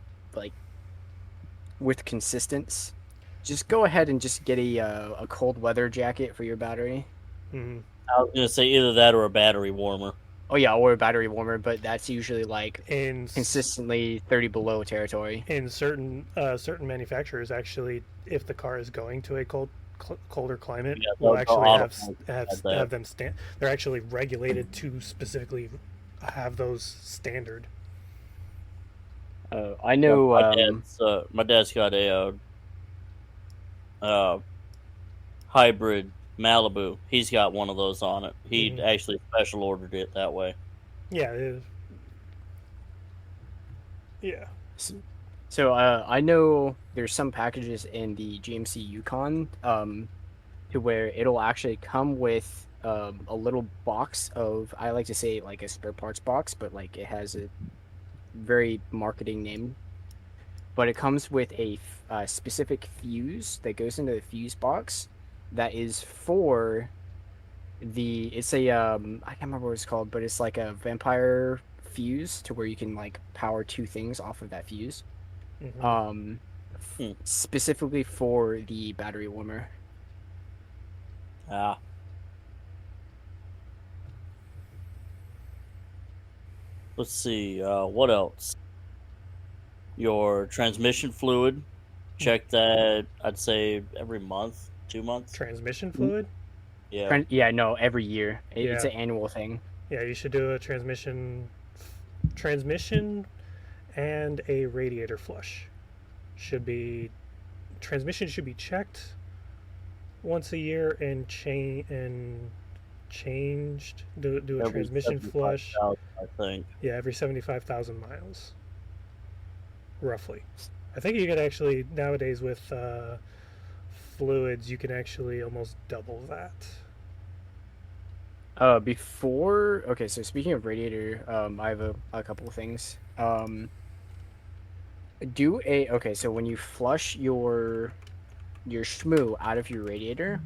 consistence, just go ahead and just get a cold weather jacket for your battery.
Mm-hmm.
I was gonna say either that or a battery warmer.
Oh yeah, or a battery warmer, but that's usually like
In
consistently 30 below territory.
in certain manufacturers, actually, if the car is going to a colder climate,
Yeah,
will
those
actually
auto
have
parts
have,
have that.
have them stand. They're actually regulated to specifically have those standard.
I know.
My dad's got a hybrid Malibu. He's got one of those on it. He
Mhm.
actually special ordered it that way.
Yeah. Yeah.
So I know there's some packages in the GMC Yukon to where it'll actually come with a little box of, I like to say like a spare parts box, but like it has a very marketing name. But it comes with a specific fuse that goes into the fuse box that is for it's a I can't remember what it's called, but it's like a vampire fuse to where you can like power 2 things off of that fuse.
Mhm.
Specifically for the battery warmer.
Ah. Let's see. What else? Your transmission fluid. Check that. I'd say every month, 2 months.
Transmission fluid.
Yeah.
Yeah, no, every year. It's
Yeah.
an annual thing.
Yeah, you should do a transmission and a radiator flush. Transmission should be checked once a year and changed. Do a
Every
transmission flush.
75,000, I think.
Yeah, every 75,000 miles, roughly. I think you could actually nowadays with fluids, you can actually almost double that.
Okay, so speaking of radiator, I have a couple of things. Okay, so when you flush your shmoo out of your radiator,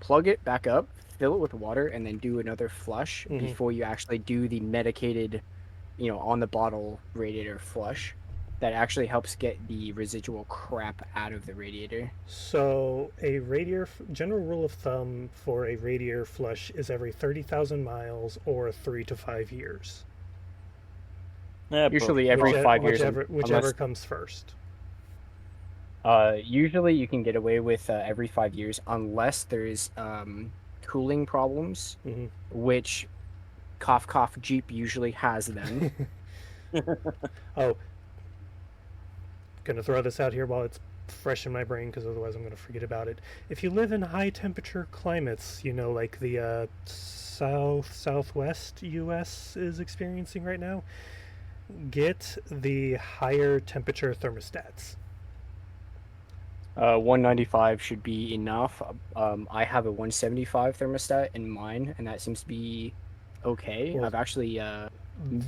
plug it back up, fill it with water, and then do another flush before you actually do the medicated, on the bottle radiator flush. That actually helps get the residual crap out of the radiator.
So a general rule of thumb for a radiator flush is every 30,000 miles or 3 to 5 years.
Yeah,
Usually every 5 years.
Whichever comes first.
Usually you can get away with every 5 years unless there's cooling problems, which cough Jeep usually has them.
Oh, gonna throw this out here while it's fresh in my brain because otherwise I'm gonna forget about it. If you live in high temperature climates, like the southwest U.S. is experiencing right now, get the higher temperature thermostats.
195 should be enough. I have a 175 thermostat in mine, and that seems to be okay.
Well,
I've actually
the-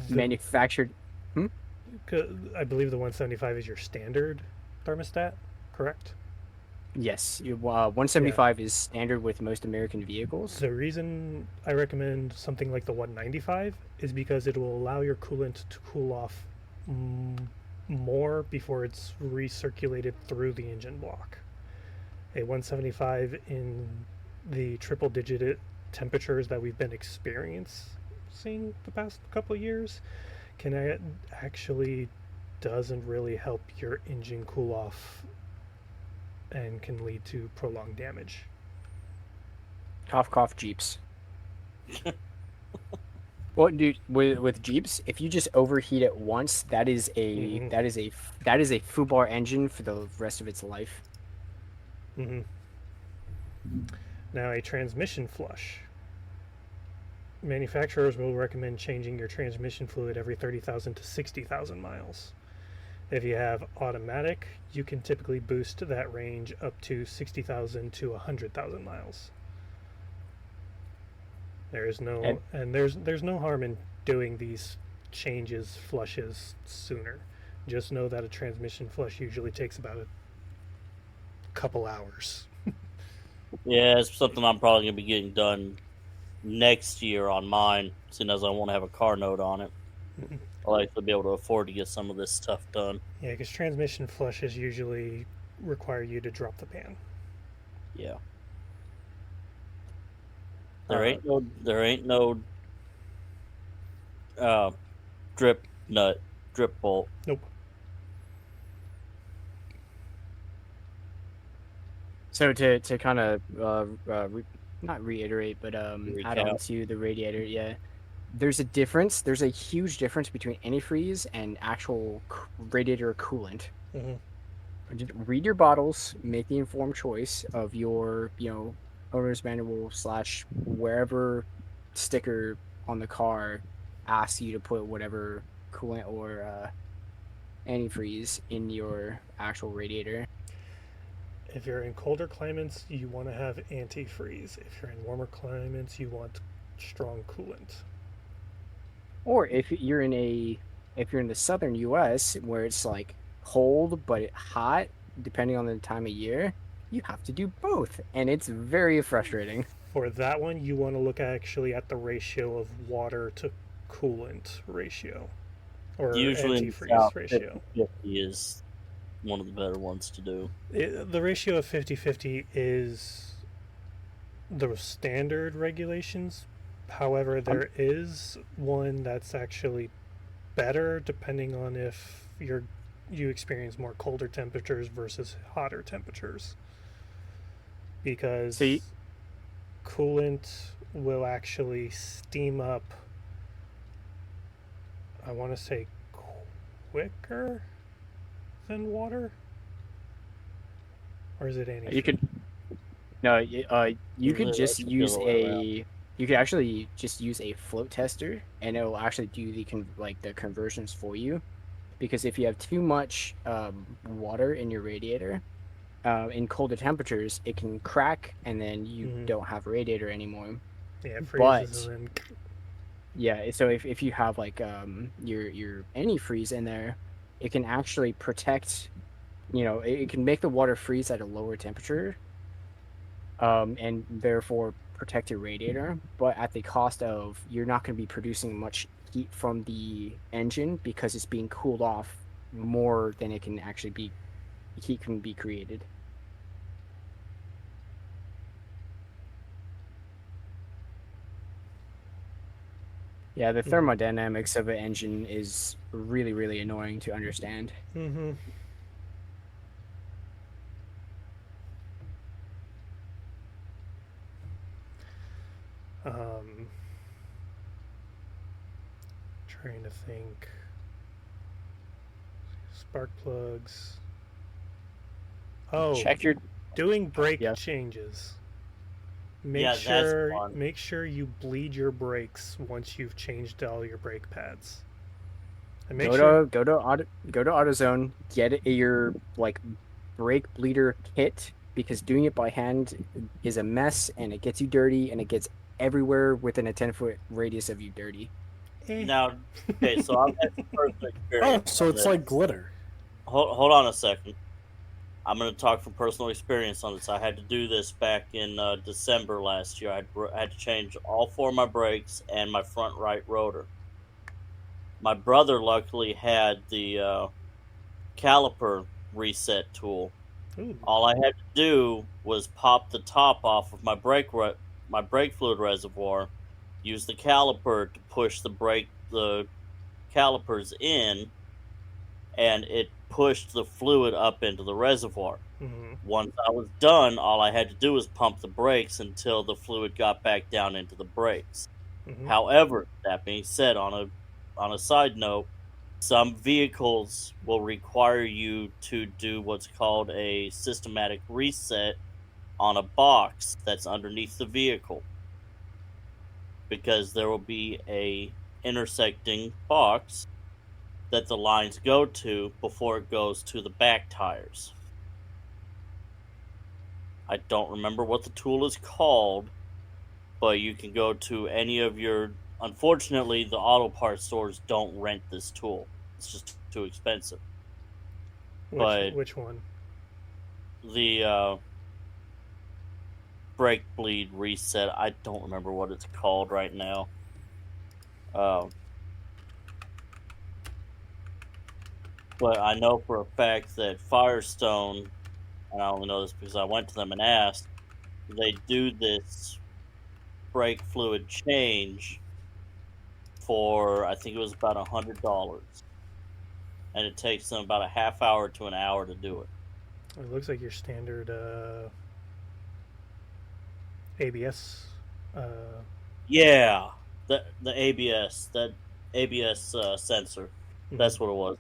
manufactured.
I believe the 175 is your standard thermostat, correct?
Yes, 175 is standard with most American vehicles.
The reason I recommend something like the 195 is because it will allow your coolant to cool off more before it's recirculated through the engine block. A 175 in the triple digit temperatures that we've been experiencing the past couple of years can actually doesn't really help your engine cool off and can lead to prolonged damage.
Cough Jeeps. Well, dude, with Jeeps, if you just overheat it once, that is a foobar engine for the rest of its life.
Now, a transmission flush. Manufacturers will recommend changing your transmission fluid every 30,000 to 60,000 miles. If you have automatic, you can typically boost that range up to 60,000 to 100,000 miles. There's no harm in doing these flushes sooner. Just know that a transmission flush usually takes about a couple hours.
Yeah, it's something I'm probably gonna be getting done next year on mine, seeing as I won't have a car note on it. I'll actually be able to afford to get some of this stuff done.
Yeah, because transmission flushes usually require you to drop the pan.
Yeah. There ain't no drip bolt.
Nope.
So to kind of not reiterate, but add
Recap.
on to the radiator, yeah. There's a difference. There's a huge difference between antifreeze and actual radiator coolant. Just read your bottles, make the informed choice of your, owner's manual / wherever sticker on the car asks you to put whatever coolant or antifreeze in your actual radiator.
If you're in colder climates, you want to have antifreeze. If you're in warmer climates, you want strong coolant.
Or if you're in the southern U.S. where it's like cold but hot, depending on the time of year, you have to do both, and it's very frustrating.
For that one, you want to look actually at the ratio of water to coolant ratio, or
Usually in the
antifreeze
South,
ratio.
50/50 is one of the better ones to do.
The ratio of 50/50 is the standard regulations. However, there is one that's actually better depending on if you experience more colder temperatures versus hotter temperatures. Because coolant will actually steam up, I want to say, quicker than water? Or is it any?
You could just use you could actually just use a float tester, and it'll actually do the conversions for you. Because if you have too much water in your radiator, in colder temperatures, it can crack, and then you don't have a radiator anymore.
Yeah, it freezes and then...
Yeah, so if you have your antifreeze in there, it can actually protect, it can make the water freeze at a lower temperature, and therefore protect your radiator, but at the cost of you're not going to be producing much heat from the engine because it's being cooled off more than it can actually be heat can be created. Yeah, the thermodynamics of an engine is really, really annoying to understand.
trying to think. Spark plugs. Oh,
Check your
doing brake
yeah.
changes.
Yeah, that's fun.
Make sure you bleed your brakes once you've changed all your brake pads. And make sure
Go to AutoZone, get your like brake bleeder kit, because doing it by hand is a mess and it gets you dirty and it gets everywhere within a 10-foot radius of you dirty.
Now, okay, so I've had some personal
Oh,
experience.
so
on
it's
this.
like glitter.
Hold on a second. I'm going to talk from personal experience on this. I had to do this back in December last year. I had to change all 4 of my brakes and my front right rotor. My brother luckily had the caliper reset tool.
ooh,
All I had to do was pop the top off of my brake fluid reservoir, use the caliper to push the calipers in, and it pushed the fluid up into the reservoir.
mm-hmm.
Once I was done, all I had to do was pump the brakes until the fluid got back down into the brakes.
Mm-hmm.
However, that being said, on a side note, some vehicles will require you to do what's called a systematic reset on a box that's underneath the vehicle, because there will be a intersecting box that the lines go to before it goes to the back tires. I don't remember what the tool is called, but you can go to any of your... Unfortunately, the auto parts stores don't rent this tool. It's just too expensive.
Which one?
The brake bleed reset, I don't remember what it's called right now. But I know for a fact that Firestone, and I only know this because I went to them and asked, they do this brake fluid change for, I think it was about $100, and it takes them about a half hour to an hour to do it.
It looks like your standard ABS.
Yeah, the ABS, that ABS sensor. That's what it was.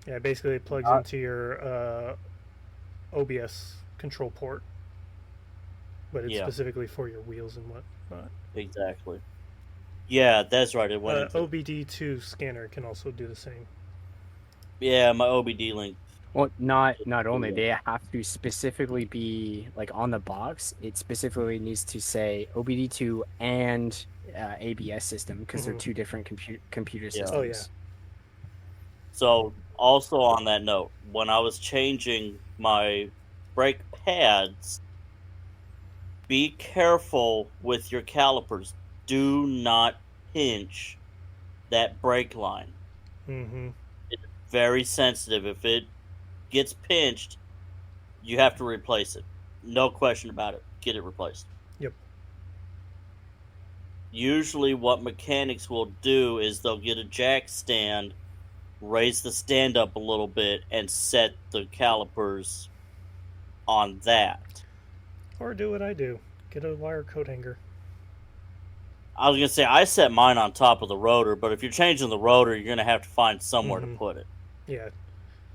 Yeah, basically it plugs into your OBS control port, but it's specifically for your wheels and whatnot.
Exactly. Yeah, that's right. It went into...
OBD2 scanner can also do the same.
Yeah, my OBD link.
Well, not only they have to specifically be like on the box. It specifically needs to say OBD2 and ABS system, because they're two different computer systems.
Oh yeah.
So also on that note, when I was changing my brake pads, be careful with your calipers. Do not pinch that brake line.
Mm-hmm.
It's very sensitive. If it gets pinched, you have to replace it. No question about it. Get it replaced.
Yep.
Usually what mechanics will do is they'll get a jack stand, raise the stand up a little bit, and set the calipers on that.
Or do what I do. Get a wire coat hanger.
I was going to say, I set mine on top of the rotor, but if you're changing the rotor, you're going to have to find somewhere to put it.
Yeah.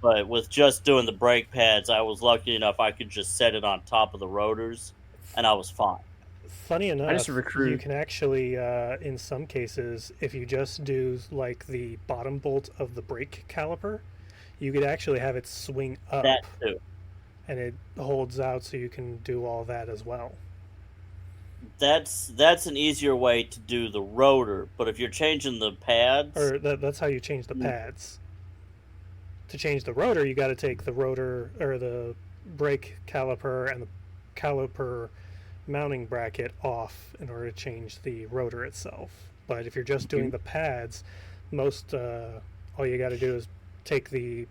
But with just doing the brake pads, I was lucky enough I could just set it on top of the rotors, and I was fine.
Funny enough, you can actually, in some cases, if you just do like the bottom bolt of the brake caliper, you could actually have it swing up.
That too.
And it holds out, so you can do all that as well.
That's an easier way to do the rotor, but if you're changing the pads...
Or that's how you change the pads. To change the rotor, you got to take the rotor, or the brake caliper and the caliper mounting bracket off in order to change the rotor itself. But if you're just doing the pads, all you got to do is take the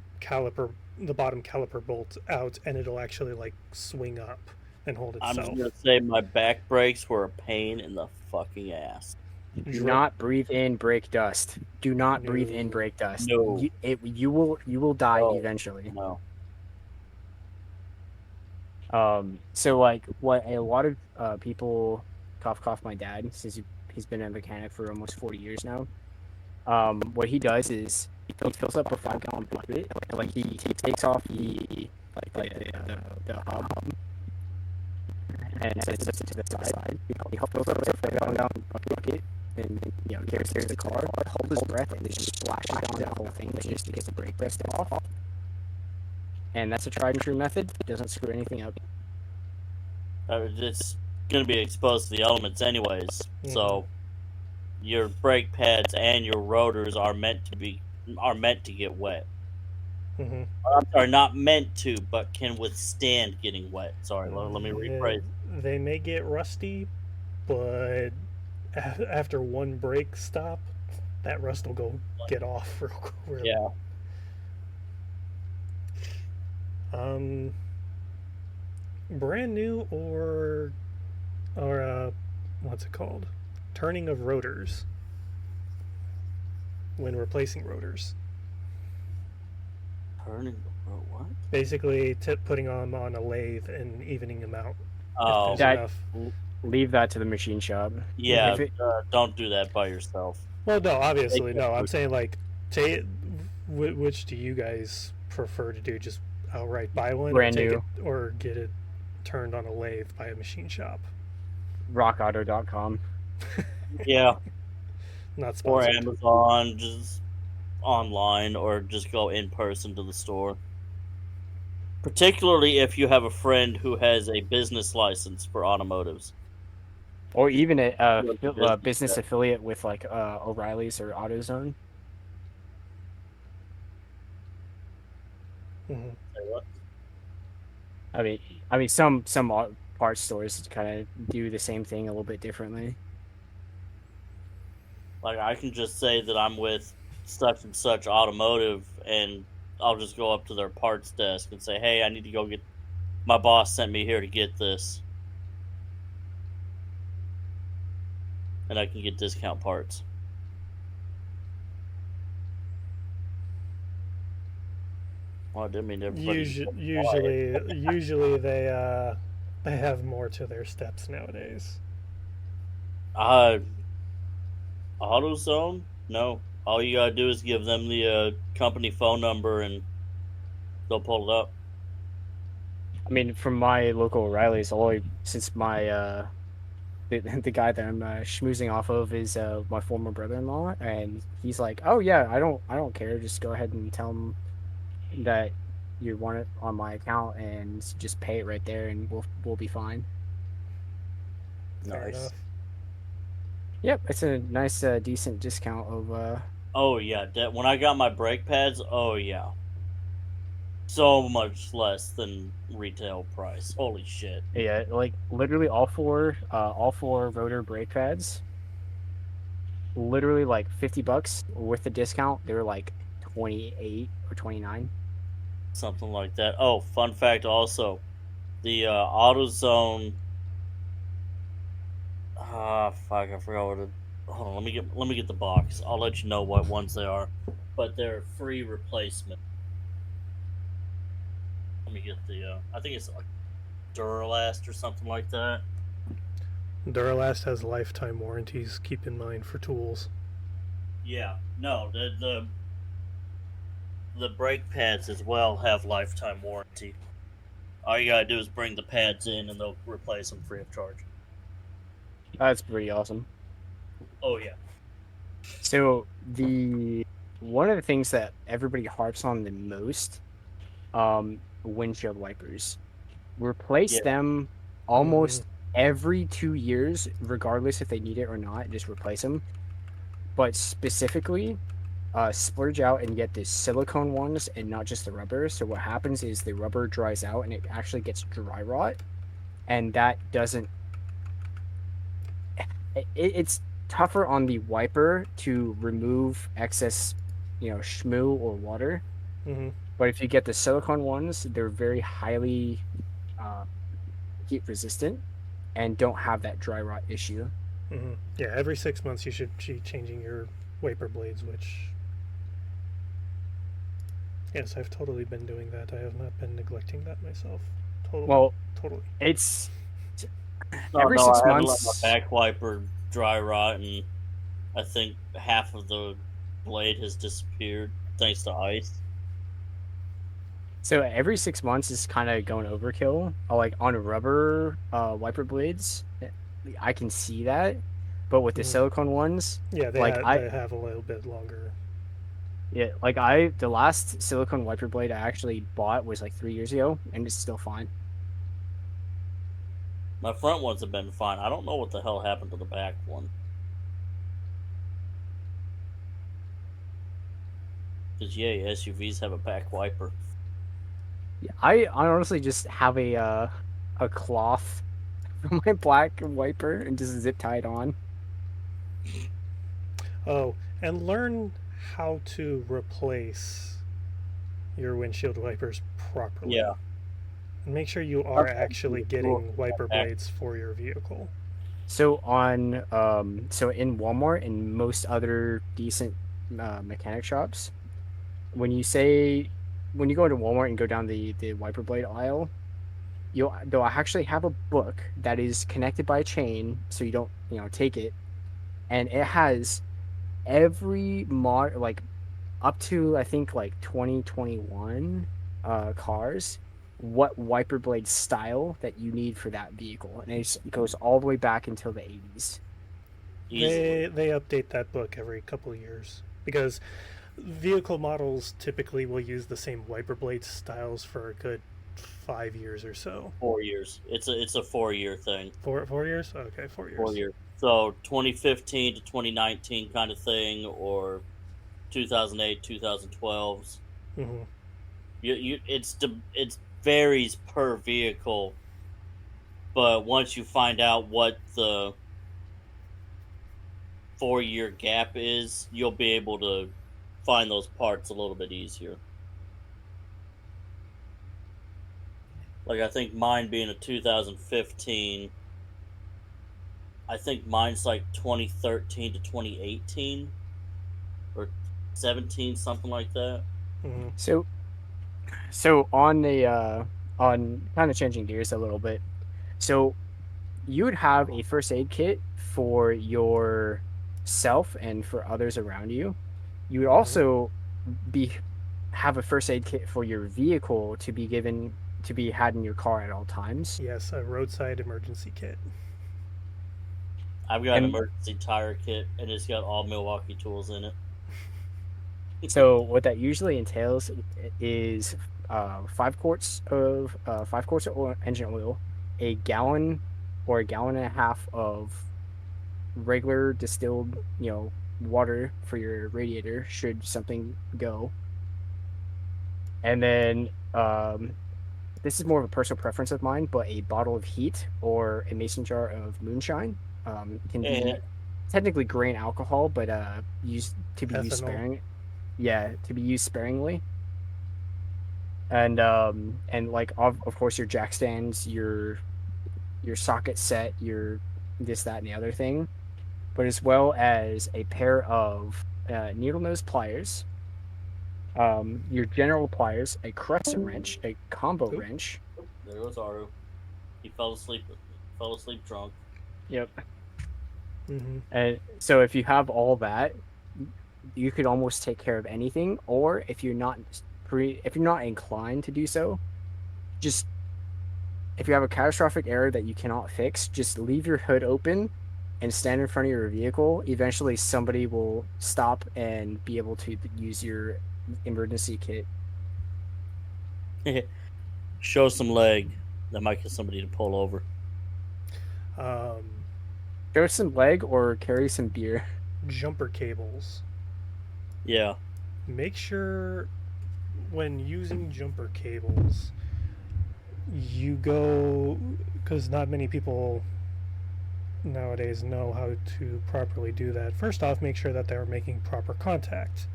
bottom caliper bolt out, and it'll actually like swing up and hold itself.
I'm just gonna say my back brakes were a pain in the fucking ass.
Do not breathe in brake dust. Do not breathe in brake dust.
No.
You will die eventually.
No.
So like what a lot of people, cough my dad, since he's been a mechanic for almost 40 years now, What he does is he fills up a 5-gallon bucket, and like he takes off the hub and sets it to the side. He fills up a 5-gallon bucket and carries it to the car, holds his breath, and just splashes down that whole thing just to get the brake press off. And that's a tried and true method. It doesn't screw anything up.
It's going to be exposed to the elements anyways. So your brake pads and your rotors are meant to get wet.
Mm-hmm.
I'm sorry, not meant to, but can withstand getting wet. Sorry, let me rephrase.
They may get rusty, but after one brake stop, that rust will go get off real.
Yeah.
Brand new or what's it called? Turning of rotors when replacing rotors.
Turning what?
Basically, putting them on a lathe and evening them out.
Oh,
leave that to the machine shop.
Yeah, don't do that by yourself.
Well, no, obviously, no. I'm saying like, which do you guys prefer to do? Just outright buy one,
brand new,
or get it turned on a lathe by a machine shop?
RockAuto.com.
Yeah.
Not sponsored.
Or Amazon, just online, or just go in person to the store. Particularly if you have a friend who has a business license for automotives.
Or even a business affiliate with like O'Reilly's or AutoZone.
Mm-hmm.
I mean, some parts stores kind of do the same thing a little bit differently.
Like, I can just say that I'm with such and such automotive, and I'll just go up to their parts desk and say, hey, I need to go get... My boss sent me here to get this. And I can get discount parts. Well, I didn't mean everybody...
Usually they have more to their steps nowadays.
AutoZone? No. All you gotta do is give them the company phone number and they'll pull it up.
I mean, from my local O'Reilly's, since my the guy that I'm schmoozing off of is my former brother-in-law, and he's like, "Oh yeah, I don't care. Just go ahead and tell him that you want it on my account, and just pay it right there, and we'll be fine."
Nice.
Yep, it's a nice, decent discount of.
Oh yeah, when I got my brake pads, oh yeah, so much less than retail price. Holy shit!
Yeah, like literally all four rotor brake pads. Literally like $50 with the discount. They were like 28 or 29.
Something like that. Oh, fun fact also, the AutoZone. Fuck, I forgot what it. Hold on, let me get the box. I'll let you know what ones they are, but they're free replacement. Let me get the. I think it's like Duralast or something like that.
Duralast has lifetime warranties. Keep in mind for tools.
Yeah, no, the brake pads as well have lifetime warranty. All you gotta do is bring the pads in, and they'll replace them free of charge.
That's pretty awesome.
Oh yeah.
So one of the things that everybody harps on the most, windshield wipers. Replace them almost every 2 years, regardless if they need it or not. Just replace them. But specifically, splurge out and get the silicone ones and not just the rubber. So what happens is the rubber dries out and it actually gets dry rot, and that doesn't. It's tougher on the wiper to remove excess, schmoo or water.
Mm-hmm.
But if you get the silicone ones, they're very highly heat resistant and don't have that dry rot issue.
Mm-hmm. Yeah, every 6 months you should be changing your wiper blades, which... Yes, I've totally been doing that. I have not been neglecting that myself. Totally.
It's...
Every
6
months. I
months.
had my back wiper dry rot, and I think half of the blade has disappeared thanks to ice.
So every 6 months is kind of going overkill. Like on rubber wiper blades, I can see that, but with the
Mhm.
silicone ones,
Yeah,
like
they have a little bit longer.
yeah, the last silicone wiper blade I actually bought was like 3 years ago, and it's still fine.
My front ones have been fine. I don't know what the hell happened to the back one. Because yay, SUVs have a back wiper.
Yeah, I honestly just have a cloth for my black wiper and just zip tie it on.
Oh, and learn how to replace your windshield wipers properly.
Yeah.
And make sure you
Our
are actually getting wiper blades for your vehicle.
So so in Walmart and most other decent mechanic shops, when you say when you go into Walmart and go down the wiper blade aisle, they'll actually have a book that is connected by a chain, so you don't take it, and it has every mod like up to I think like 2021 cars, what wiper blade style that you need for that vehicle, and it goes all the way back until the 80s.
Easily.
They update that book every couple of years because vehicle models typically will use the same wiper blade styles for a good 5 years or so.
4 years. It's a 4 year thing.
4 years? Okay, 4 years.
4 years. So 2015 to 2019 kind of thing, or 2008, 2012s.
Mm-hmm.
It's varies per vehicle, but once you find out what the 4 year gap is, you'll be able to find those parts a little bit easier. Like I think mine being a 2015, I think mine's like 2013 to 2018 or 17, something like that.
Mm-hmm.
So on kind of changing gears a little bit. So you would have a first aid kit for yourself and for others around you. You would also be have a first aid kit for your vehicle to be had in your car at all times.
Yes, a roadside emergency kit.
I've got an
And
emergency tire kit, and it's got all Milwaukee tools in it.
so what that usually entails is 5 quarts of engine oil, a gallon or a gallon and a half of regular distilled, water for your radiator should something go. And then this is more of a personal preference of mine, but a bottle of heat or a mason jar of moonshine can be
Yeah.
technically grain alcohol, but used
Ethanol.
sparingly. Yeah, to be used sparingly. And like of course your jack stands, your socket set, your this, that, and the other thing, but as well as a pair of needle nose pliers, your general pliers, a crescent wrench, a combo
Oop.
wrench.
There goes Aru. He fell asleep. Fell asleep drunk.
Yep.
Mm-hmm.
And so if you have all that, you could almost take care of anything. Or if you're not inclined to do so, just if you have a catastrophic error that you cannot fix, just leave your hood open and stand in front of your vehicle. Eventually, somebody will stop and be able to use your emergency kit.
Show some leg. That might get somebody to pull over.
Throw some leg or carry some beer.
Jumper cables.
Yeah.
Make sure when using jumper cables, you go, because not many people nowadays know how to properly do that. First off, make sure that they're making proper contact.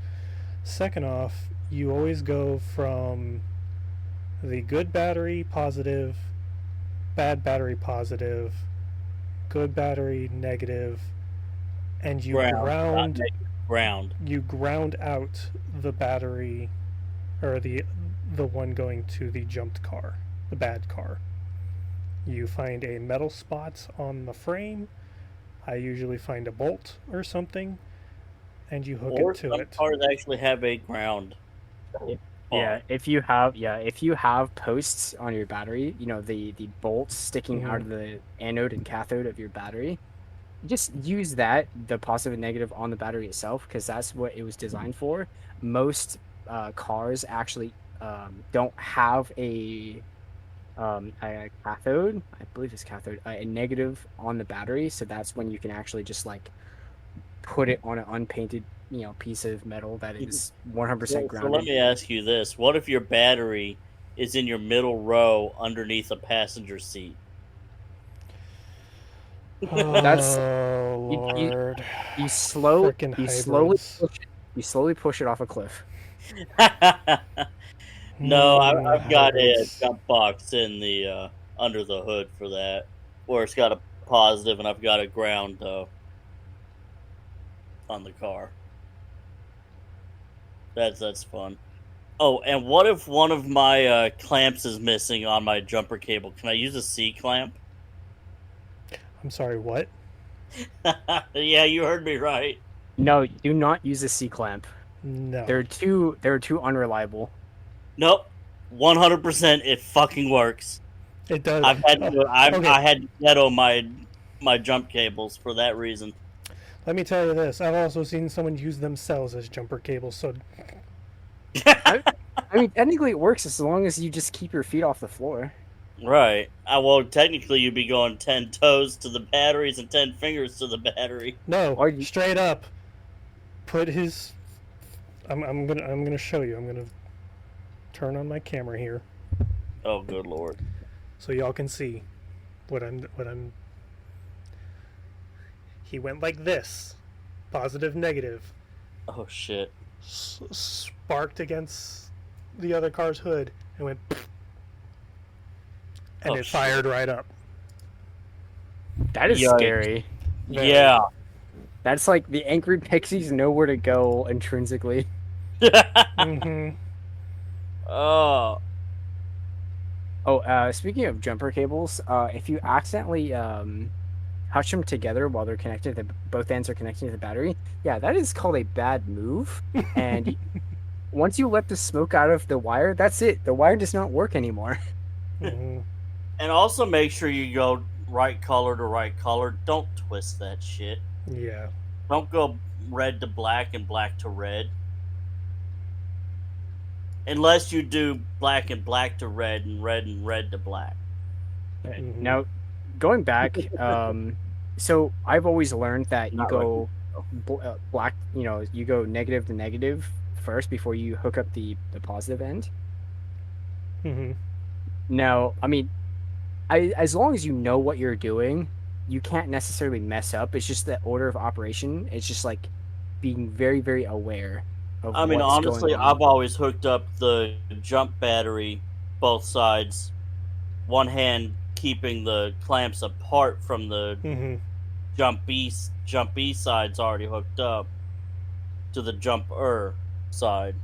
Second off, you always go from the good battery positive, bad battery positive, good battery negative, and you
ground.
You ground out the battery, or the one going to the jumped car, the bad car. You find a metal spot on the frame. I usually find a bolt or something, and you hook
Or
it to
some
it.
cars actually have a ground.
Yeah, if you have posts on your battery, the bolts sticking out of the anode and cathode of your battery, just use the positive and negative on the battery itself, because that's what it was designed for. Most cars actually don't have a cathode. I believe it's cathode, a negative on the battery, so that's when you can actually just like put it on an unpainted piece of metal that is 100%
So let
grounded.
me ask you this: what if your battery is in your middle row underneath a passenger seat?
That's
Oh
you, you,
Lord,
you slow
freaking
you slowly
hybrids.
push it, you slowly push it off a cliff.
No, I've got a
Hybrids.
jump box in the under the hood for that, where it's got a positive and I've got a ground on the car. That's fun. Oh, and what if one of my clamps is missing on my jumper cable? Can I use a C clamp?
I'm sorry, what?
Yeah, you heard me right.
No, do not use a C clamp.
No.
They're too unreliable.
Nope, 100%. It fucking works.
It does.
I've had
Oh,
to,
okay.
I had to ghetto my jump cables for that reason.
Let me tell you this. I've also seen someone use themselves as jumper cables. So
I, I mean, technically it works as long as you just keep your feet off the floor.
Right. Well, technically, you'd be going 10 toes to the batteries and 10 fingers to the battery.
no,
Or you,
straight up. Put his. I'm gonna show you. I'm gonna turn on my camera here
Oh, good lord.
so y'all can see what I'm. He went like this, positive, negative,
Oh, shit.
sparked against the other car's hood, and went, and
Oh,
it
shit.
fired right up.
that is
Yikes.
scary.
Very.
Yeah.
That's like the angry pixies know where to go intrinsically.
Mm-hmm.
Oh.
Oh, speaking of jumper cables, if you accidentally touch them together while they're connected, both ends are connected to the battery. Yeah, that is called a bad move. And once you let the smoke out of the wire, that's it. The wire does not work anymore.
Mm-hmm.
And also make sure you go right color to right color. Don't twist that shit.
Yeah.
Don't go red to black and black to red. Unless you do black and black to red and red to black.
Mm-hmm.
Now, going back, so I've always learned that you
Not
go black, you go negative to negative first before you hook up the positive end.
Mm-hmm.
Now, I mean, as long as you know what you're doing, you can't necessarily mess up. It's just the order of operation. It's just like being very, very aware of
I mean,
what's going
honestly,
on.
I've always hooked up the jump battery both sides, one hand keeping the clamps apart from the
Mm-hmm.
jump B side's already hooked up to the jumper side.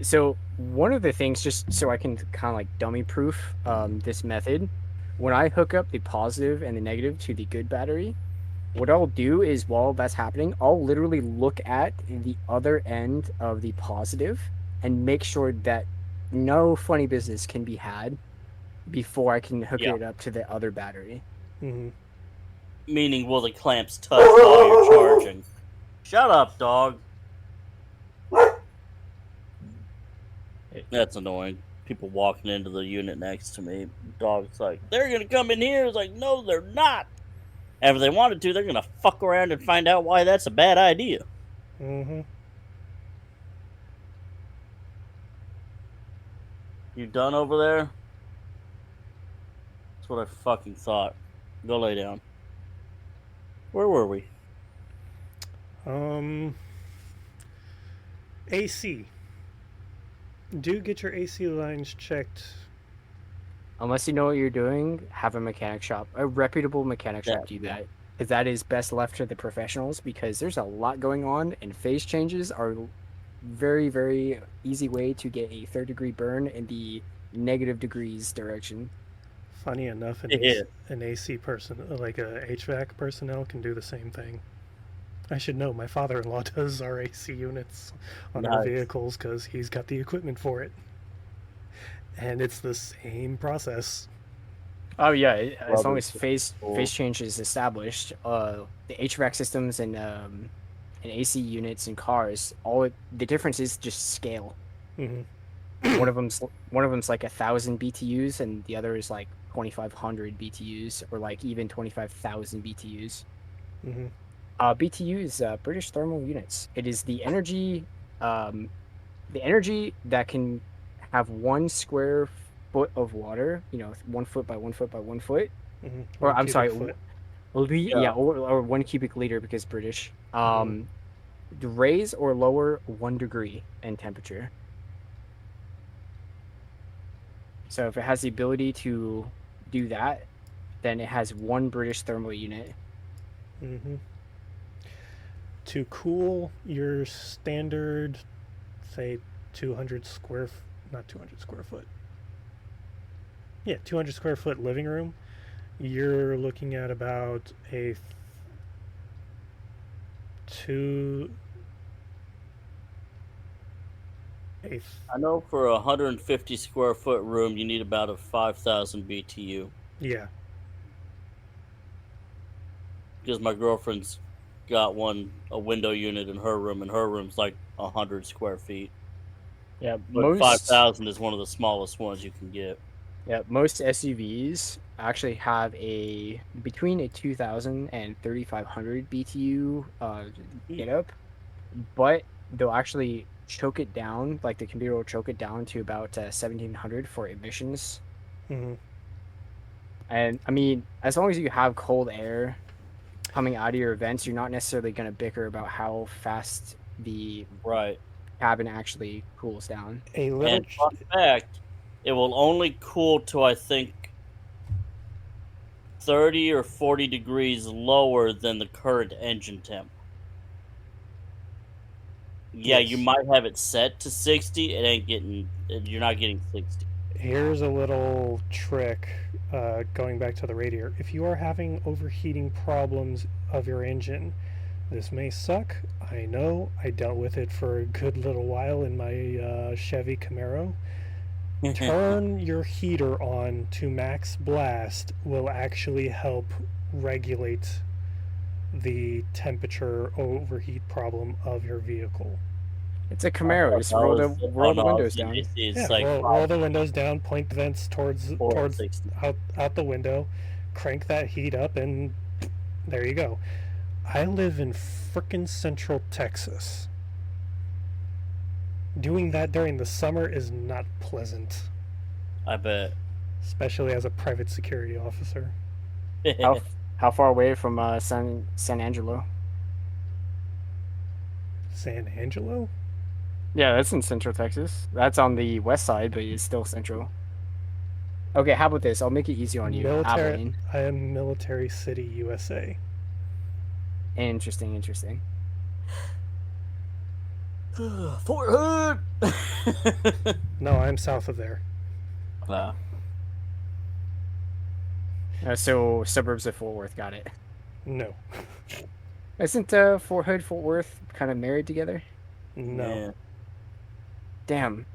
So one of the things, just so I can kind of like dummy proof this method, when I hook up the positive and the negative to the good battery, what I'll do is while that's happening, I'll literally look at the other end of the positive and make sure that no funny business can be had before I can hook
Yeah.
it up to the other battery.
Mm-hmm.
Meaning, will the clamps touch while you're charging? Shut up, dog. That's annoying. People walking into the unit next to me. Dog's like, they're gonna come in here. It's like, no, they're not. And if they wanted to, they're gonna fuck around and find out why that's a bad idea.
Mm-hmm.
You done over there? That's what I fucking thought. Go lay down. Where were we?
AC. Do get your AC lines checked.
Unless you know what you're doing, have a mechanic shop, a reputable mechanic shop do that. Because that is best left to the professionals, because there's a lot going on, and phase changes are very, very easy way to get a third-degree burn in the negative degrees direction.
Funny enough, an AC person, like a HVAC personnel, can do the same thing. I should know. My father-in-law does our AC units on our
Nice.
vehicles because he's got the equipment for it, and it's the same process.
Oh yeah, as long
Rubber
as
cool.
phase change is established, the HVAC systems and AC units and cars, the difference is just scale.
Hmm.
One of them's like 1,000 BTUs, and the other is like 2,500 BTUs, or like even 25,000 BTUs.
Hmm.
BTU is British thermal units. It is um, the energy that can have 1 square foot of water. 1 foot by 1 foot by 1 foot.
Hmm.
Or
One
I'm
cubic
sorry,
foot.
yeah, or 1 cubic liter because British. Raise or lower 1 degree in temperature. So if it has the ability to do that, then it has 1 British thermal unit.
Hmm. To cool your standard, say, 200 square, not 200 square foot. Yeah, 200 square foot living room. You're looking at about a two a
I know for a 150 square foot room, you need about a 5,000 BTU.
yeah.
Because my girlfriend's got a window unit in her room, and her room's like 100 square feet.
Yeah,
But 5,000 is one of the smallest ones you can get.
most SUVs actually have between a 2,000 and 3,500 BTU get up, but they'll actually choke it down. Like the computer will choke it down to about 1,700 for emissions.
Hmm.
And I mean, as long as you have cold air coming out of your vents, you're not necessarily going to bicker about how fast the
Right.
cabin actually cools down.
A little.
And fun fact, it will only cool to, I think, 30 or 40 degrees lower than the current engine temp. Yeah, you
Yes.
might have it set to 60. You're not getting 60.
Here's a little trick going back to the radiator. If you are having overheating problems of your engine, this may suck. I know. I dealt with it for a good little while in my Chevy Camaro. Turn your heater on to max blast will actually help regulate the temperature overheat problem of your vehicle.
It's a Camaro. Just roll the windows down.
It's
Yeah,
like
roll the windows down, point the vents towards
60.
out the window, crank that heat up, and there you go. I live in frickin' Central Texas. Doing that during the summer is not pleasant,
I bet.
especially as a private security officer.
How far away from San Angelo?
San Angelo?
Yeah, that's in Central Texas. That's on the west side, but it's still central. Okay, how about this? I'll make it easy on you.
Military.
Abilene.
I am Military City, USA.
Interesting.
Fort Hood.
No, I'm south of there.
Wow.
So suburbs of Fort Worth, got it.
No.
Isn't Fort Hood, Fort Worth kind of married together?
No.
Yeah.
Damn,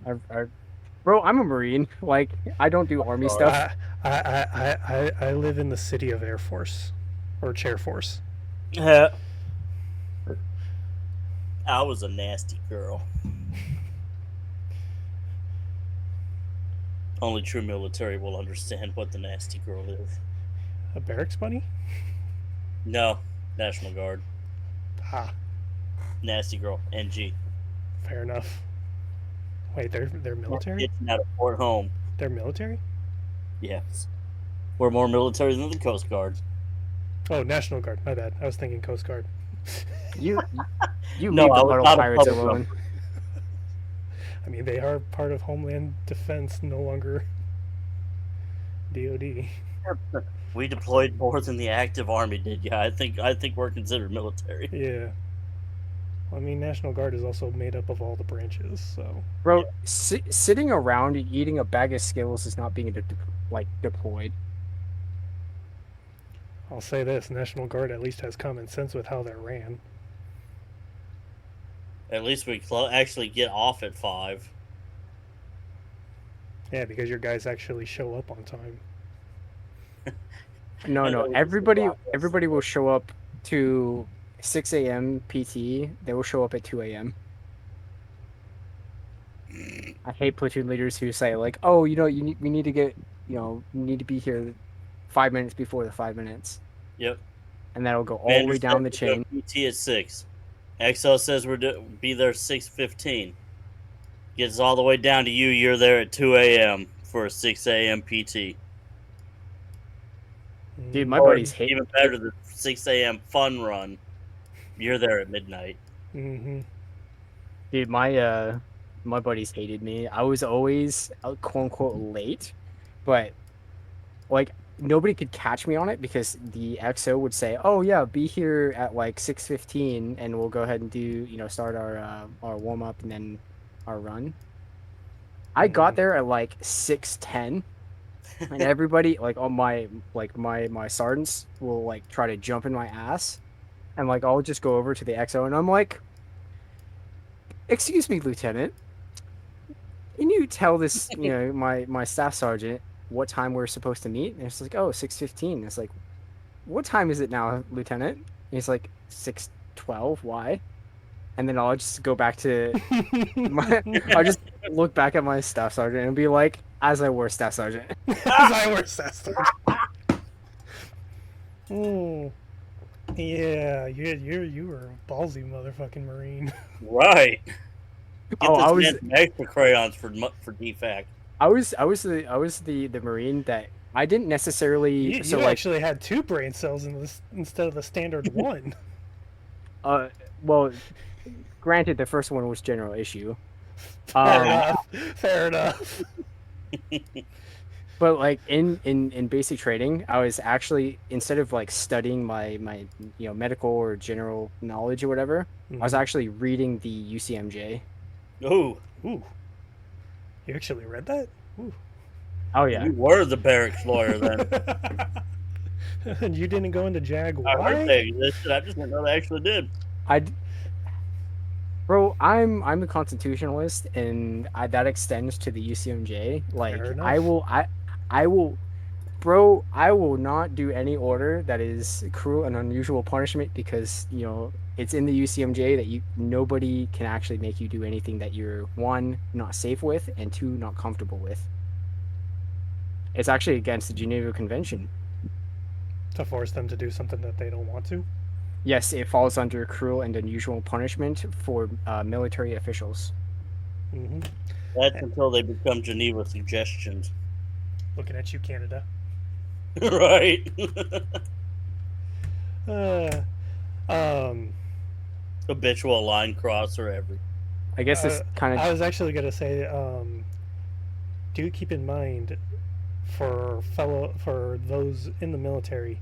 bro, I'm a Marine. Like, I don't do Army stuff.
I live in the city of Air Force or Chair Force.
I was a nasty girl. Only true military will understand what the nasty girl is.
A barracks bunny?
No, National Guard.
Ah,
Nasty girl. NG.
fair enough. Wait, they're military?
It's out of Fort Home.
They're military?
Yes. We're more military than the Coast Guard.
Oh, National Guard. My bad. I was thinking Coast Guard.
You
No,
leave
I
the
was
puddle
not a
pirates
puddle
alone.
jumper.
I mean, they are part of Homeland Defense, no longer DOD.
We deployed more than the active army did. Yeah, I think we're considered military.
Yeah. Well, I mean, National Guard is also made up of all the branches, so.
Bro, sitting around eating a bag of Skittles is not being deployed.
I'll say this: National Guard at least has common sense with how they're ran.
At least we actually get off at 5.
Yeah, because your guys actually show up on time.
No,
And
no.
then we just
Everybody,
walk us.
everybody will show up to 6 a.m. PT. They will show up at 2 a.m. I hate platoon leaders who say like, "Oh, we need to get, you need to be here 5 minutes before the 5 minutes,"
Yep.
and that'll go all the
Commander
way
says
down the
we're doing
chain.
PT at 6. XO says be there 6:15. Gets all the way down to you. You're there at 2 a.m. for a 6 a.m. PT.
Dude, my
Or
buddies hate.
even better, the 6 a.m. fun run. You're there at midnight.
Mm-hmm.
Dude, my buddies hated me. I was always quote unquote late, but like nobody could catch me on it because the XO would say, "Oh yeah, be here at like 6:15, and we'll go ahead and do start our warm up and then our run." I got there at like 6:10, and everybody like all my sergeants will like try to jump in my ass, and like I'll just go over to the XO and I'm like, "Excuse me, Lieutenant. Can you tell this, my staff sergeant what time we're supposed to meet?" And it's like, "Oh, 6:15." It's like, "What time is it now, Lieutenant?" And he's like, 6:12. Why? And then I'll just go back to I'll just look back at my staff sergeant and be like, "As I were, staff sergeant."
As I were Sester. Yeah, you were a ballsy motherfucking Marine.
Right. Get
Oh,
this
I was
man some extra crayons for DFAC.
I was the Marine that I didn't necessarily
You actually had 2 brain cells in this instead of the standard 1.
well, granted, the first one was general issue.
Fair enough. Fair enough.
But like in basic training, I was actually, instead of like studying my medical or general knowledge or whatever, I was actually reading the UCMJ.
Ooh.
Ooh. You actually read that? Ooh.
Oh yeah.
You were the barracks lawyer then.
And you didn't go into JAG.
I
Why?
heard they existed. I just didn't know they actually did.
Bro, I'm a constitutionalist, and that extends to the UCMJ. Like
Fair enough.
I will, bro. I will not do any order that is cruel and unusual punishment because it's in the UCMJ that nobody can actually make you do anything that you're, one, not safe with, and two, not comfortable with. It's actually against the Geneva Convention.
To force them to do something that they don't want to?
Yes, it falls under cruel and unusual punishment for military officials.
Mm-hmm.
That's until they become Geneva suggestions.
Looking at you, Canada.
Right. Habitual line crosser every.
I guess this kind of.
I was actually gonna say, do keep in mind for those in the military,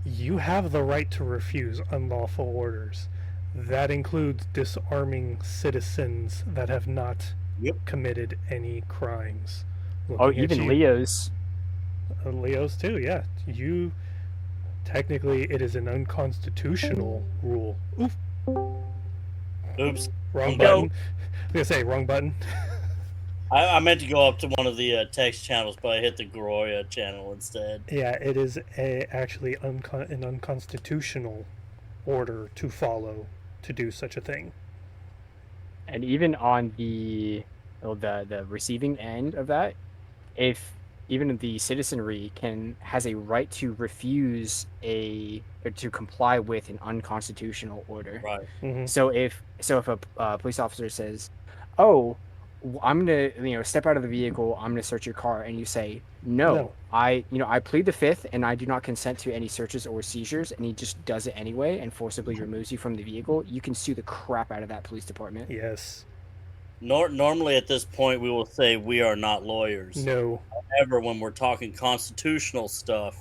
you have the right to refuse unlawful orders. That includes disarming citizens that have not committed any crimes.
Even Leos.
Leos too, yeah. You technically, it is an unconstitutional rule.
Oops.
Wrong button. I was gonna say wrong button.
I meant to go up to one of the text channels, but I hit the Goroya channel instead.
Yeah, it is actually an unconstitutional order to follow to do such a thing.
And even on the receiving end of that, if even the citizenry has a right to refuse or to comply with an unconstitutional order.
Right.
Mm-hmm.
So if a police officer says, "Oh, I'm gonna step out of the vehicle, I'm gonna search your car," and you say, "No. I plead the fifth and I do not consent to any searches or seizures," and he just does it anyway and forcibly removes you from the vehicle, you can sue the crap out of that police department.
Yes.
Normally at this point we will say we are not lawyers.
No.
However, when we're talking constitutional stuff,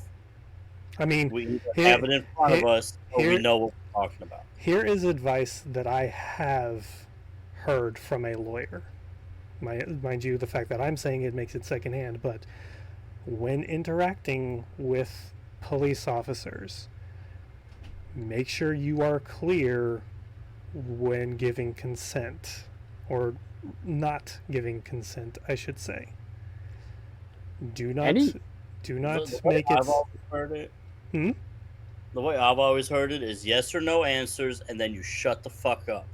I mean,
we have it in front of us so we know what we're talking about.
Here is advice that I have heard from a lawyer. Mind you, the fact that I'm saying it makes it secondhand, but when interacting with police officers, make sure you are clear when giving consent, or not giving consent, I should say. Do not
Any
The way
make it.
I've always heard it.
Hmm?
The way I've always heard it is yes or no answers, and then you shut the fuck up.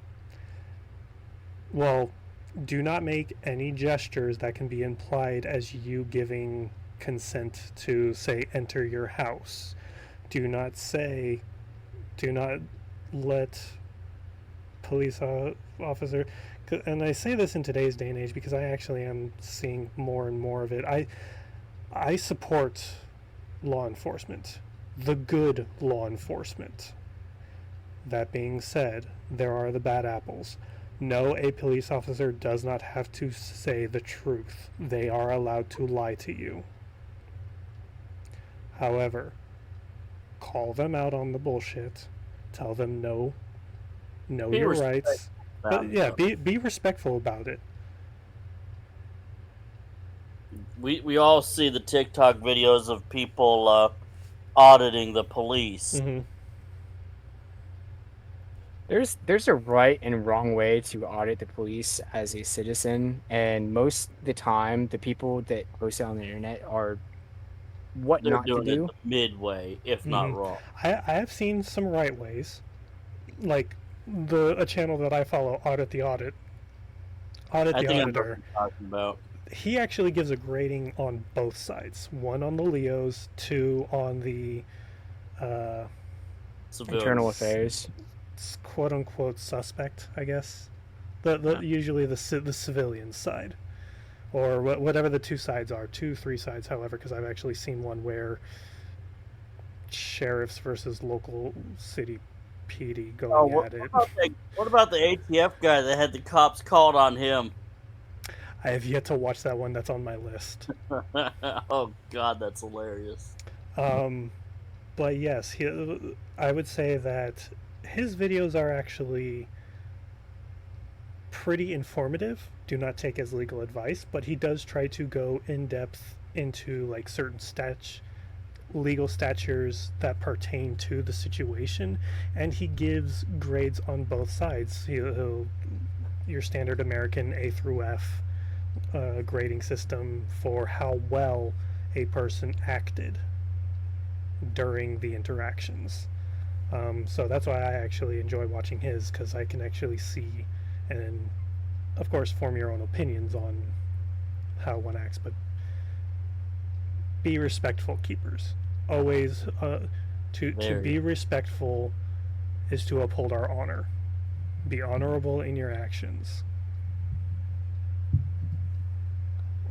Well, do not make any gestures that can be implied as you giving consent to, say, enter your house. Do not say, do not let police officer, and I say this in today's day and age because I actually am seeing more and more of it. I support law enforcement, the good law enforcement. That being said, there are the bad apples. No, a police officer does not have to say the truth. They are allowed to lie to you. However, call them out on the bullshit. Tell them no, know
Be
your
respectful
rights.
about
But
it,
yeah,
though.
be respectful about it.
We all see the TikTok videos of people auditing the police.
Mm-hmm.
there's a right and wrong way to audit the police as a citizen, and most of the time the people that post it on the internet are what
They're
not to
doing it
do.
the midway, if not
Mm-hmm.
wrong.
I have seen some right ways, like a channel that I follow, Audit the Audit. Audit
I
the
think I know what
Auditor.
you're talking about.
He actually gives a grading on both sides. One on the Leos, two on the
Internal
Civilians.
affairs.
quote unquote suspect, I guess. Usually the civilian side, or whatever the two sides are, 2, 3 sides, however, because I've actually seen one where sheriffs versus local city PD going
Oh,
at it.
what about the ATF guy that had the cops called on him?
I have yet to watch that one. That's on my list.
Oh God, that's hilarious.
But yes, I would say that his videos are actually pretty informative. Do not take as legal advice, but he does try to go in depth into like certain legal statures that pertain to the situation, and he gives grades on both sides. He'll your standard American A through F grading system for how well a person acted during the interactions. So that's why I actually enjoy watching his, because I can actually see and, of course, form your own opinions on how one acts. But be respectful, keepers. Always, to be respectful is to uphold our honor. Be honorable in your actions.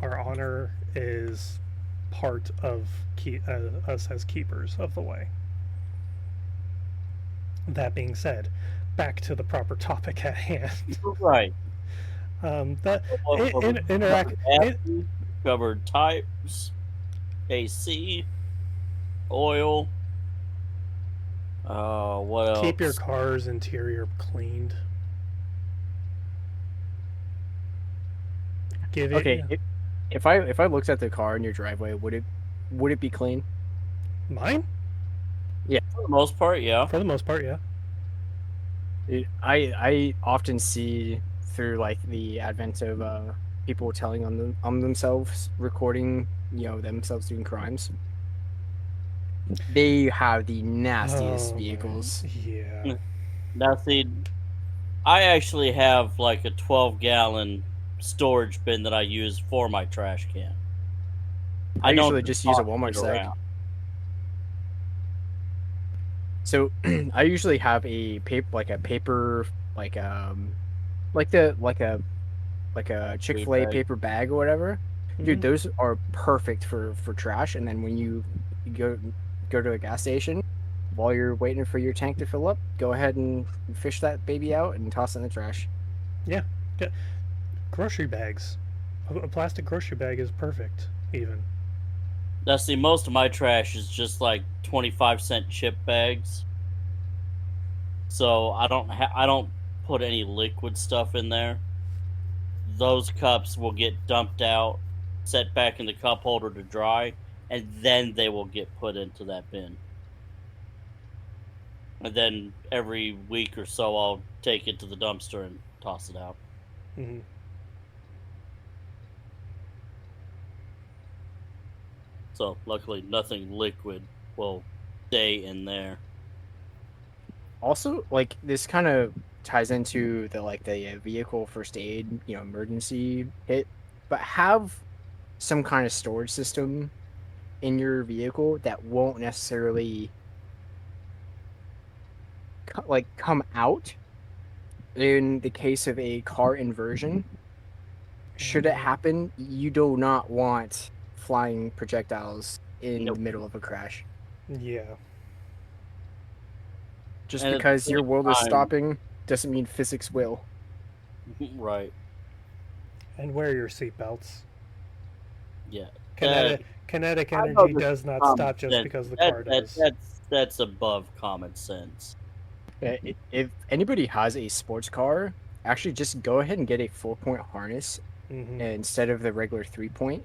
Our honor is part of us as keepers of the way. That being said, back to the proper topic at hand.
Right.
Interact.
Covered types, AC, oil. What else?
Keep your car's interior cleaned. Give it.
Okay, if I looked at the car in your driveway, would it be clean?
Mine?
For the most part, yeah.
For the most part, yeah.
I often see through like the advent of people telling on themselves, recording, themselves doing crimes. They have the nastiest vehicles.
Yeah.
Now, see, I actually have like a 12-gallon storage bin that I use for my trash can.
I
don't
usually just use a Walmart
it
sack.
around.
So I usually have a paper like a Chick-fil-A
bag.
paper bag or whatever. Dude,
Mhm.
those are perfect for trash. And then when you go to a gas station, while you're waiting for your tank to fill up, go ahead and fish that baby out and toss it in the trash.
Yeah. Grocery bags. A plastic grocery bag is perfect, even.
Now, see, most of my trash is just like 25-cent chip bags. So I don't put any liquid stuff in there. Those cups will get dumped out, set back in the cup holder to dry, and then they will get put into that bin. And then every week or so, I'll take it to the dumpster and toss it out.
Mm-hmm.
So luckily, nothing liquid will stay in there.
Also, like this kind of ties into the vehicle first aid, emergency hit, but have some kind of storage system in your vehicle that won't necessarily come out in the case of a car inversion. Should it happen, you do not want flying projectiles in
Nope.
the middle of a crash.
Yeah.
Just
And at the
because your
same
world is
time-
stopping doesn't mean physics will.
Right.
And wear your seatbelts.
Yeah.
Kinetic
I know
energy
this
does not
common
stop just
sense.
because the car does.
That's above common sense.
If anybody has a sports car, actually just go ahead and get a 4-point harness
Mm-hmm.
instead of the regular 3-point.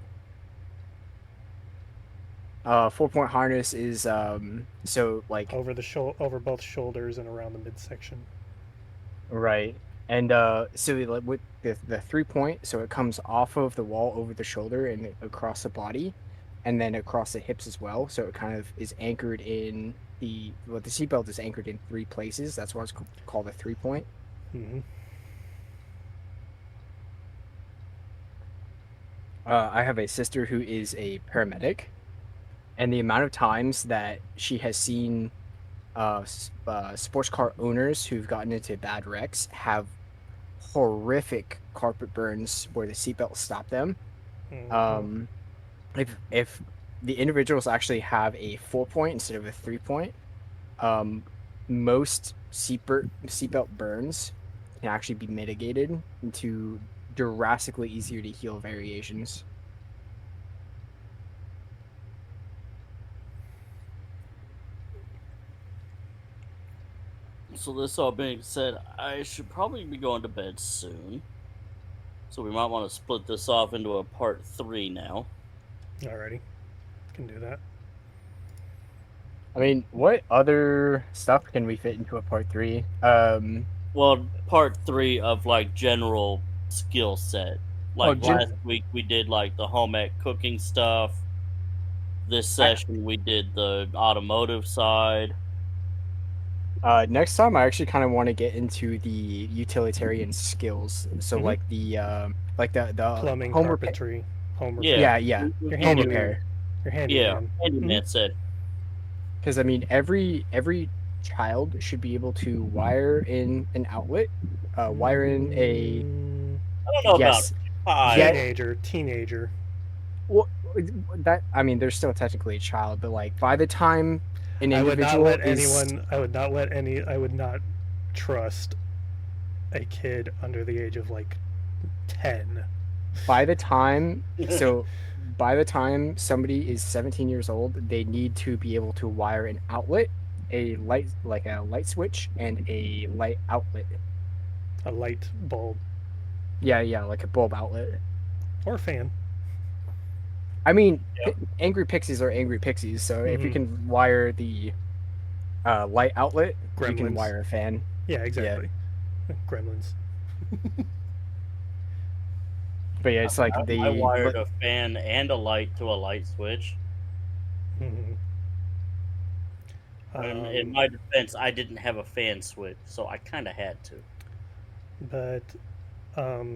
4-point harness is so like
over both shoulders and around the midsection.
right, and so like with the 3-point, so it comes off of the wall over the shoulder and across the body, and then across the hips as well. So it kind of is anchored in the seatbelt is anchored in 3 places. That's why it's called a 3-point.
Mm-hmm.
I have a sister who is a paramedic, and the amount of times that she has seen sports car owners who've gotten into bad wrecks have horrific carpet burns where the seatbelt stopped them.
Mm-hmm.
If the individuals actually have a 4-point instead of a 3-point, most seatbelt burns can actually be mitigated into drastically easier to heal variations.
So this all being said, I should probably be going to bed soon. So we might want to split this off into a part 3 now.
Alrighty. Can do that.
I mean, what other stuff can we fit into a part 3?
Well, part 3 of like general skill set. Like last week we did like the home ec cooking stuff. This session we did the automotive side.
Next time, I actually kind of want to get into the utilitarian skills. So
Mhm.
like the
Plumbing,
home
carpentry, home
Yeah.
yeah,
Your
home
handyman.
repair.
Your handyman.
Handyman said.
Because I mean, every child should be able to wire in an outlet, wire in a
I don't know
yes,
about
Teenager.
well, that I mean, they're still technically a child, but like by the time an
I would
individual
not let
is,
anyone. I would not trust a kid under the age of like 10.
by the time somebody is 17 years old, they need to be able to wire an outlet, a light switch, and a light outlet.
A light bulb
Yeah, like a bulb outlet.
or fan.
I mean, angry pixies are angry pixies, so if you can wire the light outlet, you can
Gremlins.
wire a fan.
Yeah, exactly. Gremlins.
But yeah, it's like
I wired a fan and a light to a light switch.
Mhm.
In my defense, I didn't have a fan switch, so I kind of had to.
But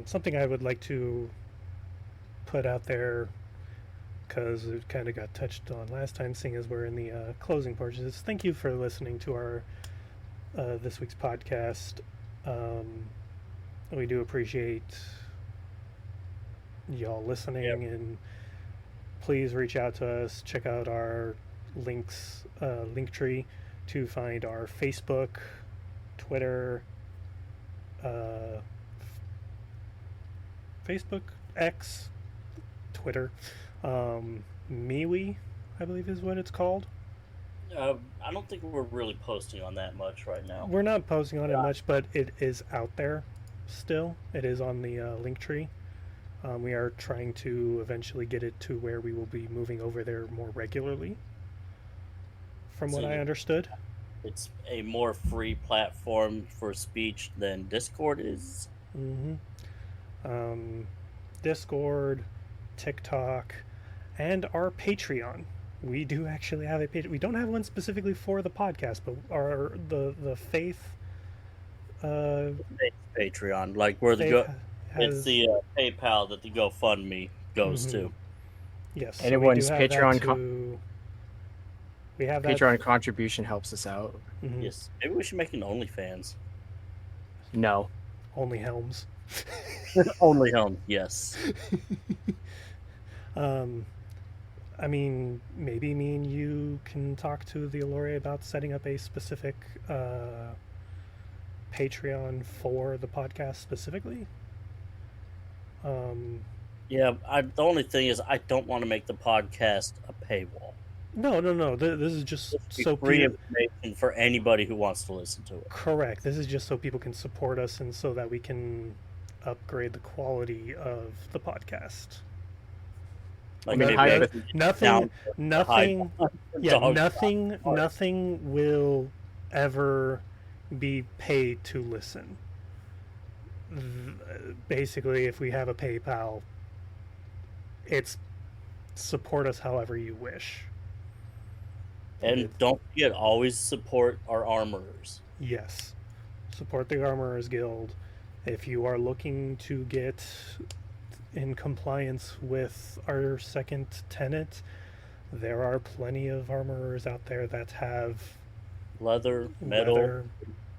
something I would like to put out there, because it kind of got touched on last time, seeing as we're in the closing portions, is thank you for listening to our this week's podcast. We do appreciate y'all listening, and please reach out to us. Check out our link tree to find our Facebook, Twitter, Facebook, X, Twitter, MeWe, I believe is what it's called.
I don't think we're really posting on that much right now.
We're not posting on it much, but it is out there still. It is on the link tree. We are trying to eventually get it to where we will be moving over there more regularly, from what I understood.
it's a more free platform for speech than Discord is.
Discord, TikTok, and our Patreon. We do actually have a Patreon. We don't have one specifically for the podcast, but the Faith
Patreon, like where the
Faith
it's
has
the PayPal that the GoFundMe goes to.
yes. So we do
Anyone's
have that
Patreon
too. We have that.
Patreon contribution helps us out.
Yes, maybe we should make an OnlyFans.
No.
Only Helms.
Only home, yes.
I mean, maybe me and you can talk to the Allure about setting up a specific Patreon for the podcast specifically.
Yeah, the only thing is I don't want to make the podcast a paywall.
No. This is just so
Free
people.
information for anybody who wants to listen to it.
Correct. This is just so people can support us and so that we can upgrade the quality of the podcast.
Like
mean,
maybe
nothing. Yeah,
Dog
nothing will ever be paid to listen. Basically, if we have a PayPal, it's support us however you wish.
And don't forget, always support our armorers.
Yes. Support the Armorers Guild. If you are looking to get in compliance with our second tenet, there are plenty of armorers out there that have
Leather, metal,
leather.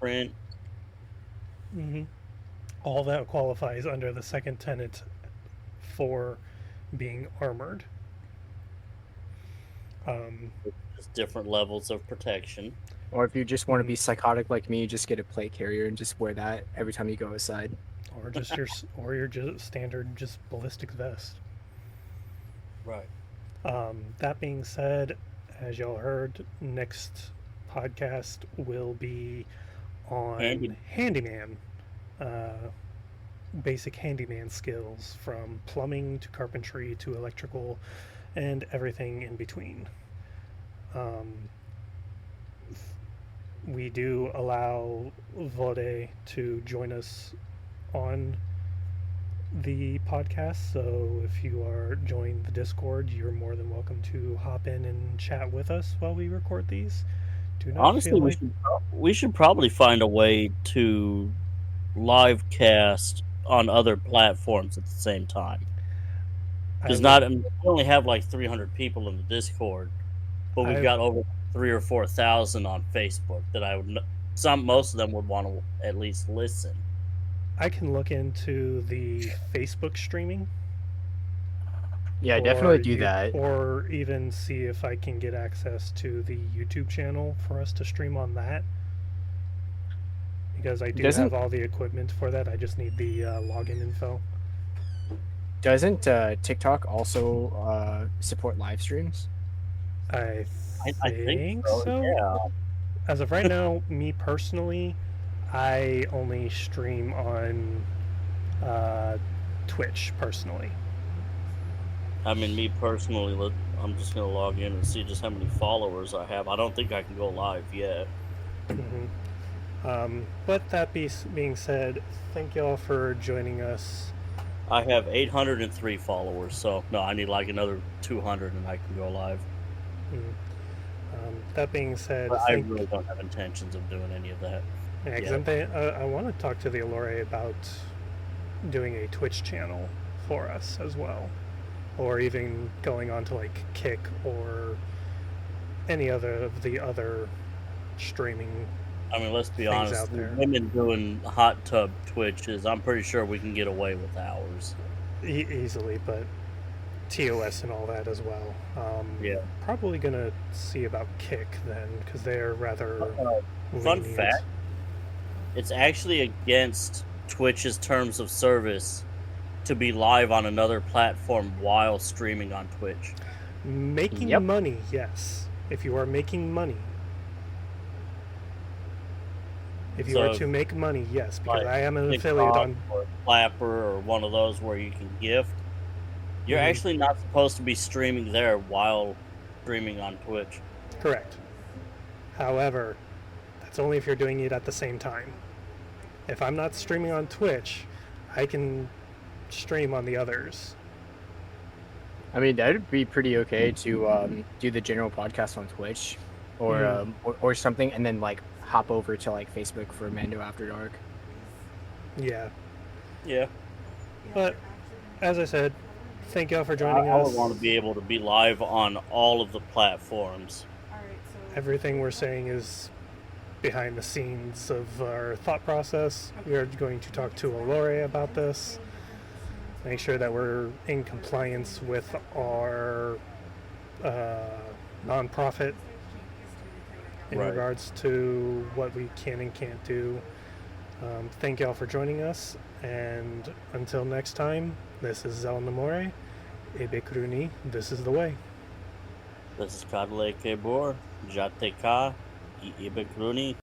print.
All that qualifies under the second tenet for being armored.
Just different levels of protection.
Or if you just want to be psychotic like me, just get a plate carrier and just wear that every time you go outside.
Or just your just standard just ballistic vest.
Right.
That being said, as y'all heard, next podcast will be on handyman. Basic handyman skills from plumbing to carpentry to electrical and everything in between. We do allow Vode to join us on the podcast, so if you are joining the Discord, you're more than welcome to hop in and chat with us while we record these. Do not
Honestly,
feel like
we should probably find a way to live cast on other platforms at the same time. Because we only have like 300 people in the Discord, but we've got over 3,000 or 4,000 on Facebook that most of them would want to at least listen.
I can look into the Facebook streaming.
Yeah, definitely do that.
Or even see if I can get access to the YouTube channel for us to stream on that. Because I do have all the equipment for that. I just need the login info.
Doesn't TikTok also support live streams?
I think
so.
so.
Yeah.
As of right now, me personally, I only stream on Twitch personally.
I mean, me personally, I'm just going to log in and see just how many followers I have. I don't think I can go live yet.
But that being said, thank y'all for joining us.
I have 803 followers, so no, I need like another 200 and I can go live.
That being said,
but I really don't have intentions of doing any of that.
Yeah, I want to talk to the Allure about doing a Twitch channel for us as well, or even going on to like Kick or any other of the other streaming.
I mean, let's be honest. Women doing hot tub Twitches, I'm pretty sure we can get away with ours
easily, but TOS and all that as well.
Yeah.
Probably gonna see about Kick then, because they're rather.
Fun fact: it's actually against Twitch's terms of service to be live on another platform while streaming on Twitch.
Making money, yes. If you are making money. If you are to make money, yes, because I am an affiliate on
or Clapper or one of those where you can gift. You're actually not supposed to be streaming there while streaming on Twitch.
Correct. However, It's only if you're doing it at the same time. If I'm not streaming on Twitch, I can stream on the others.
I mean, that'd be pretty okay to do the general podcast on Twitch, or something, and then like hop over to like Facebook for Mando After Dark.
Yeah.
Yeah.
But as I said, thank y'all for joining
I
us.
would want to be able to be live on all of the platforms.
Everything we're saying is behind the scenes of our thought process. We are going to talk to Alore about this. Make sure that we're in compliance with our nonprofit in
Right.
regards to what we can and can't do. Thank y'all for joining us, and until next time, this is Zel Namore, Ebe Kuruni, this is the way.
This is Kadale Kebor, Jate Ka, Ibe Kruni.